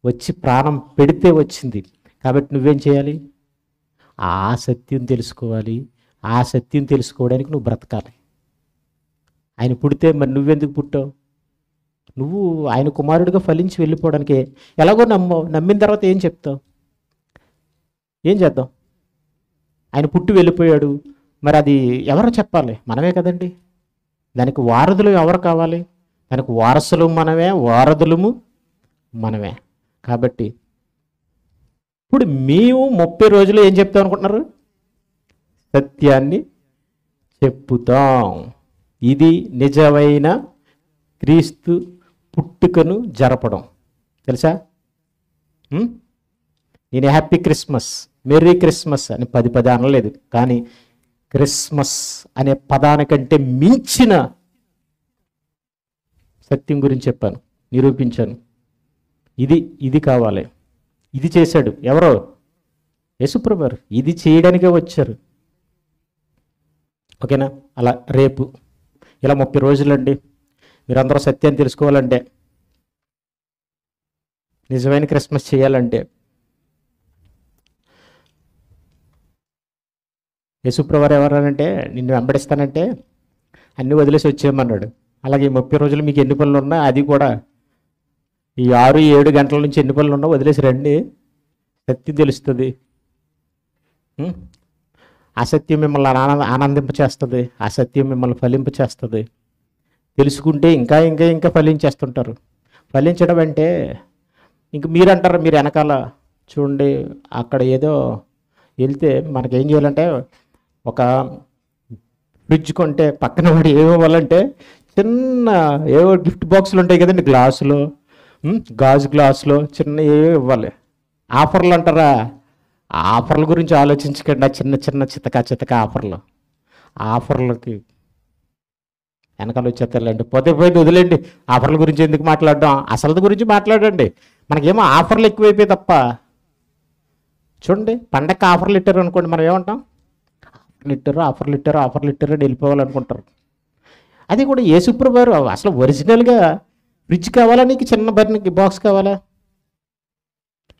వచ్చి ప్రాణం పెడితే వచ్చింది. కాబట్టి నువ్వేం చేయాలి? ఆ సత్యం తెలుసుకోవాలి. ఆ సత్యం తెలుసుకోవడానికి నువ్వు బ్రతకాలి. ఆయన పుడితే మరి నువ్వెందుకు పుట్టావు? నువ్వు ఆయన కుమారుడిగా ఫలించి వెళ్ళిపోవడానికే. ఎలాగో నమ్మిన తర్వాత ఏం చెప్తావు? ఏం చేద్దాం? ఆయన పుట్టి వెళ్ళిపోయాడు, మరి అది ఎవరో చెప్పాలి? మనమే కదండి. దానికి వారధులు ఎవరు కావాలి? దానికి వారసులు మనమే, వారధులము మనమే. కాబట్టి ఇప్పుడు మేము 30 రోజులు ఏం చెప్తాం అనుకుంటున్నారు? సత్యాన్ని చెప్పుతాం. ఇది నిజమైన క్రీస్తు పుట్టుకను జరపడం. తెలుసా? నేను హ్యాపీ క్రిస్మస్, మెర్రీ క్రిస్మస్ అని 10 అనలేదు. కానీ క్రిస్మస్ అనే పదానికంటే మించిన సత్యం గురించి చెప్పాను, నిరూపించాను. ఇది కావాలి. ఇది చేశాడు ఎవరో? యేసుప్రభువారు. ఇది చేయడానికే వచ్చారు. ఓకేనా? అలా రేపు ఇలా 30 రోజులండి. మీరందరూ సత్యాన్ని తెలుసుకోవాలంటే, నిజమైన క్రిస్మస్ చేయాలంటే, యేసుప్రభువారు ఎవరనంటే నిన్ను వెంబడిస్తానంటే అన్నీ వదిలేసి వచ్చేయమన్నాడు. అలాగే 30 రోజులు మీకు ఎన్ని పనులు ఉన్నా అది కూడా ఈ 6-7 గంటల నుంచి ఎన్ని పనులు ఉన్నా వదిలేసి రండి, సత్యం తెలుస్తుంది. అసత్యం మిమ్మల్ని ఆనందింపచేస్తుంది, అసత్యం మిమ్మల్ని ఫలింపచేస్తుంది. తెలుసుకుంటే ఇంకా ఇంకా ఇంకా ఫలించేస్తుంటారు. ఫలించడం అంటే ఇంక మీరంటారు, మీరు వెనకాల చూడండి, అక్కడ ఏదో వెళ్తే మనకేం చేయాలంటే, ఒక ఫ్రిడ్జ్ కొంటే పక్కన వాడు ఏమివ్వాలంటే చిన్న ఏవో గిఫ్ట్ బాక్సులు ఉంటాయి కదండి, గ్లాసులో, గాజు గ్లాసులో చిన్న ఏవో ఇవ్వాలి. ఆఫర్లు అంటారా? ఆఫర్ల గురించి ఆలోచించకండి. చిన్న చిన్న చితక ఆఫర్లకి వెనకాల వచ్చేస్తారులేండి. పోతే వదిలేండి, ఆఫర్ల గురించి ఎందుకు మాట్లాడడం, అసలు గురించి మాట్లాడండి. మనకేమో ఆఫర్లు ఎక్కువైపోయి తప్ప. చూడండి, పండగకి ఆఫర్లు ఇట్టారు అనుకోండి, మనం ఏమంటాం? ఆఫర్లు ఇట్టారు అని వెళ్ళిపోవాలనుకుంటారు. అది కూడా యేసుప్రభు వారు అసలు ఒరిజినల్గా ఫ్రిడ్జ్ కావాలా, నీకు చిన్న బర్నికి బాక్స్ కావాలా?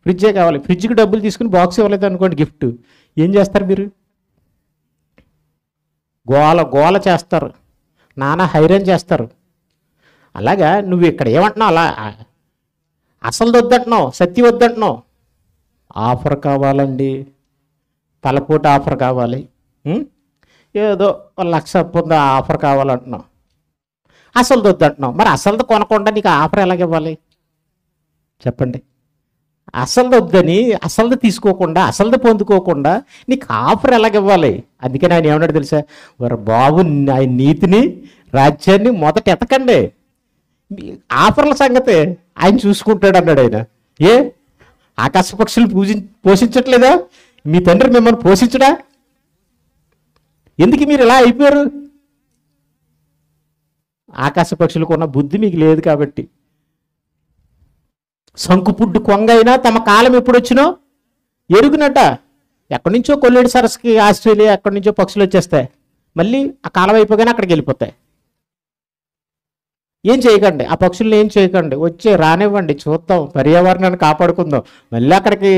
ఫ్రిడ్జే కావాలి. ఫ్రిడ్జ్కి డబ్బులు తీసుకుని బాక్స్ ఇవ్వలేదు అనుకోండి గిఫ్ట్, ఏం చేస్తారు మీరు? గోల చేస్తారు, నానా హైరాన్ చేస్తారు. అలాగా నువ్వు ఇక్కడ ఏమంటున్నావు? అలా అసలు వద్దంటున్నావు, సత్యం వద్దంటున్నావు. ఆఫర్ కావాలండి, తలపోటు ఆఫర్ కావాలి, ఏదో 1,00,000 పొంద ఆఫర్ కావాలంటున్నావు. అసలు వద్దంటున్నావు. మరి అసలు కొనకుండా నీకు ఆఫర్ ఎలాగ ఇవ్వాలి చెప్పండి? అసలు వద్దని అసలు తీసుకోకుండా అసలు పొందుకోకుండా నీకు ఆఫర్ ఎలాగివ్వాలి? అందుకని ఆయన ఏమన్నాడు తెలుసా? వారు బాబు, ఆయన నీతిని రాజ్యాన్ని మొదట ఎతకండి, ఆఫర్ల సంగతే ఆయన చూసుకుంటాడు అన్నాడు. ఆయన ఆకాశ పక్షులు పోషించట్లేదా? మీ తండ్రి మిమ్మల్ని పోషించడా? ఎందుకు మీరు ఇలా అయిపోయారు? ఆకాశ పక్షులకు ఉన్న బుద్ధి మీకు లేదు కాబట్టి. శంకుపుడ్డు కొంగైనా తమ కాలం ఎప్పుడు వచ్చినో ఎరుగునట. ఎక్కడి నుంచో కొల్లేడు సరస్సుకి ఆస్ట్రేలియా ఎక్కడి నుంచో పక్షులు వచ్చేస్తాయి, మళ్ళీ ఆ కాలం అయిపోగానే అక్కడికి వెళ్ళిపోతాయి. ఏం చేయకండి, ఆ పక్షుల్ని ఏం చేయకండి, వచ్చే రానివ్వండి, చూద్దాం, పర్యావరణాన్ని కాపాడుకుందాం. మళ్ళీ అక్కడికి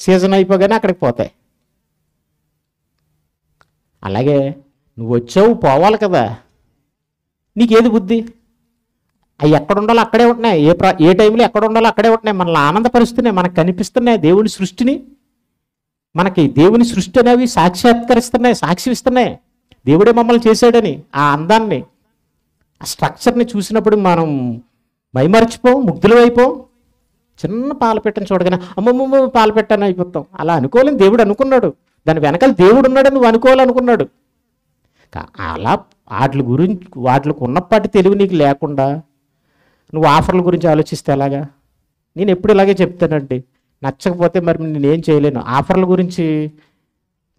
సీజన్ అయిపోగానే అక్కడికి పోతాయి. అలాగే నువ్వు వచ్చావు, పోవాలి కదా, నీకేది బుద్ధి? అవి ఎక్కడ ఉండాలో అక్కడే ఉంటున్నాయి, ఏ టైంలో ఎక్కడ ఉండాలో అక్కడే ఉంటున్నాయి. మనల్ని ఆనందపరుస్తున్నాయి, మనకు కనిపిస్తున్నాయి దేవుని సృష్టిని. మనకి దేవుని సృష్టి అనేవి సాక్షాత్కరిస్తున్నాయి, సాక్షిస్తున్నాయి దేవుడే మమ్మల్ని చేశాడని. ఆ అందాన్ని, ఆ స్ట్రక్చర్ని చూసినప్పుడు మనం మైమర్చిపోం, ముగ్ధులు అయిపోం. చిన్న పాలపెట్టని చూడగానే అమ్మమ్మ పాలపెట్టని అయిపోతాం. అలా అనుకోలేని దేవుడు అనుకున్నాడు, దాని వెనకాల దేవుడు ఉన్నాడని నువ్వు అనుకోవాలనుకున్నాడు. అలా వాటికి ఉన్నప్పటి తెలివి నీకు లేకుండా నువ్వు ఆఫర్ల గురించి ఆలోచిస్తే ఎలాగా? నేను ఎప్పుడు ఇలాగే చెప్తానండి, నచ్చకపోతే మరి నేనేం చేయలేను. ఆఫర్ల గురించి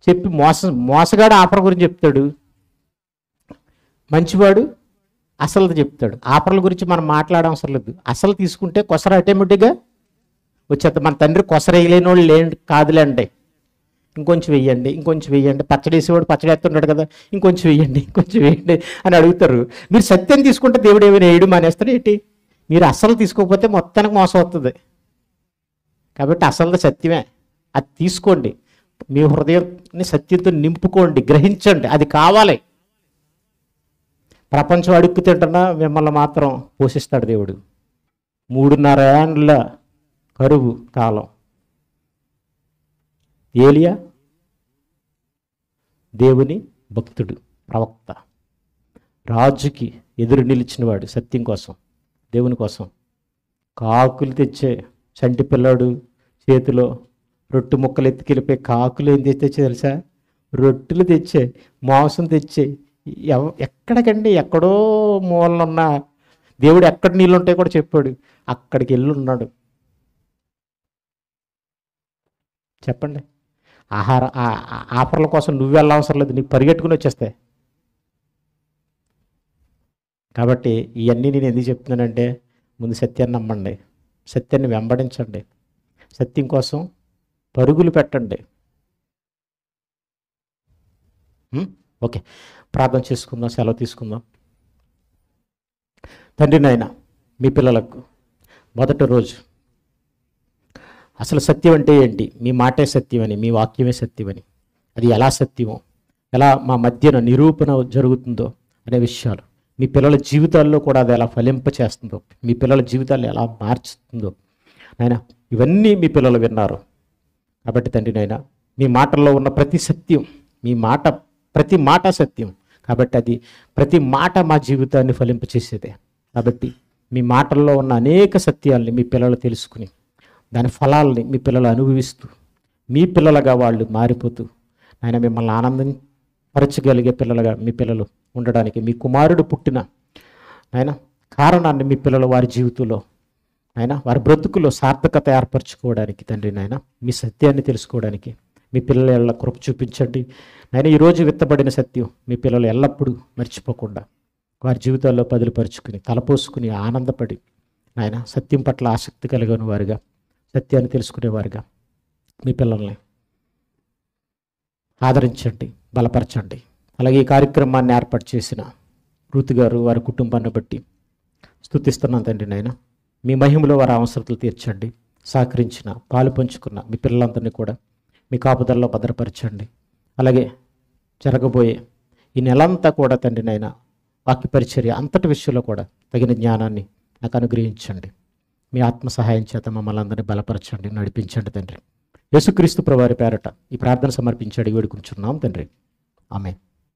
చెప్పి మోసగాడు ఆఫర్ గురించి చెప్తాడు, మంచివాడు అసలు చెప్తాడు. ఆఫర్ల గురించి మనం మాట్లాడడం అవసరం లేదు. అసలు తీసుకుంటే కొసర ఆటోమేటిక్గా వచ్చేది. మన తండ్రి కొసర వేయలేని వాళ్ళు కాదులేండి, ఇంకొంచెం వెయ్యండి, ఇంకొంచెం వెయ్యండి. పచ్చడి వేసేవాడు పచ్చడి వేస్తున్నాడు కదా, ఇంకొంచెం వెయ్యండి, ఇంకొంచెం వేయండి అని అడుగుతారు. మీరు సత్యం తీసుకుంటే దేవుడు ఏమైనా వేయడం మానేస్తాడు ఏంటి? మీరు అసలు తీసుకోకపోతే మొత్తానికి మోసం అవుతుంది. కాబట్టి అసలు సత్యమే, అది తీసుకోండి, మీ హృదయాన్ని సత్యంతో నింపుకోండి, గ్రహించండి, అది కావాలి. ప్రపంచం అడుక్కు తింటున్నా మిమ్మల్ని మాత్రం పోషిస్తాడు దేవుడు. 3.5 ఏండ్ల కరువు కాలం. ఏలియా దేవుని భక్తుడు, ప్రవక్త, రాజుకి ఎదురు నిలిచినవాడు సత్యం కోసం, దేవుని కోసం. కాకులు తెచ్చే చంటి పిల్లాడు చేతిలో రొట్టె ముక్కలు ఎత్తుకెళ్ళిపోయి కాకులు ఏం తెచ్చే తెలుసా? రొట్టెలు తెచ్చే, మాంసం తెచ్చే. ఎక్కడికండి? ఎక్కడో మూలనున్న దేవుడు ఎక్కడ నీళ్ళు ఉంటాయి కూడా చెప్పాడు, అక్కడికి వెళ్ళి ఉన్నాడు. చెప్పండి, ఆఫర్ల కోసం నువ్వు వెళ్ళవసరం లేదు, నీకు పరిగెట్టుకుని వచ్చేస్తాయి. కాబట్టి ఇవన్నీ నేను ఎందుకు చెప్తున్నానంటే, ముందు సత్యాన్ని నమ్మండి, సత్యాన్ని వెంబడించండి, సత్యం కోసం పరుగులు పెట్టండి. ఓకే, ప్రార్థన చేసుకుందాం, సెలవు తీసుకుందాం. తండ్రి నాయన, మీ పిల్లలకు మొదటి రోజు అసలు సత్యం అంటే ఏంటి, మీ మాటే సత్యమని, మీ వాక్యమే సత్యమని, అది ఎలా సత్యమో, ఎలా మా మధ్యన నిరూపణ జరుగుతుందో అనే విషయాలు, మీ పిల్లల జీవితాల్లో కూడా అది ఎలా ఫలింపచేస్తుందో, మీ పిల్లల జీవితాలు ఎలా మార్చుతుందో నాయన, ఇవన్నీ మీ పిల్లలు విన్నారు. కాబట్టి తండ్రి నాయన, మీ మాటల్లో ఉన్న ప్రతి సత్యం మీ మాట, ప్రతి మాట సత్యం. కాబట్టి అది ప్రతి మాట మా జీవితాన్ని ఫలింపచేసేదే. కాబట్టి మీ మాటల్లో ఉన్న అనేక సత్యాల్ని మీ పిల్లలు తెలుసుకుని దాని ఫలాల్ని మీ పిల్లలు అనుభవిస్తూ మీ పిల్లలుగా వాళ్ళు మారిపోతూ ఆయన మిమ్మల్ని ఆనందపరచగలిగే పిల్లలుగా మీ పిల్లలు ఉండడానికి మీ కుమారుడు పుట్టిన ఆయన కారణాన్ని మీ పిల్లలు వారి జీవితంలో ఆయన వారి బ్రతుకులో సార్థకత ఏర్పరచుకోవడానికి తండ్రి నాయన మీ సత్యాన్ని తెలుసుకోవడానికి మీ పిల్లల కృప చూపించండి నాయన. ఈరోజు విత్తబడిన సత్యం మీ పిల్లలు ఎల్లప్పుడూ మర్చిపోకుండా వారి జీవితాల్లో పదిలిపరుచుకుని తలపోసుకుని ఆనందపడి నాయన సత్యం పట్ల ఆసక్తి కలిగిన వారుగా, సత్యాన్ని తెలుసుకునేవారుగా మీ పిల్లల్ని ఆదరించండి, బలపరచండి. అలాగే ఈ కార్యక్రమాన్ని ఏర్పాటు చేసిన రూతు గారు వారి కుటుంబాన్ని బట్టి స్తుతిస్తున్నాను తండ్రి నాయన. మీ మహిమలో వారి అవసరతలు తీర్చండి. సహకరించిన పాలు పంచుకున్న మీ పిల్లలందరినీ కూడా మీ కాపుదల్లో భద్రపరచండి. అలాగే జరగబోయే ఈ నెలంతా కూడా తండ్రి నాయన వాక్య పరిచర్య అంతటి విషయంలో కూడా తగిన జ్ఞానాన్ని నాకు అనుగ్రహించండి. మీ ఆత్మ సహాయం చేత మమ్మల్ని అందరినీ బలపరచండి, నడిపించండి తండ్రి. యేసుక్రీస్తు ప్రభువారి పేరట ఈ ప్రార్థన సమర్పించాడు వేడుకుంటున్నాం తండ్రి. ఆమేన్.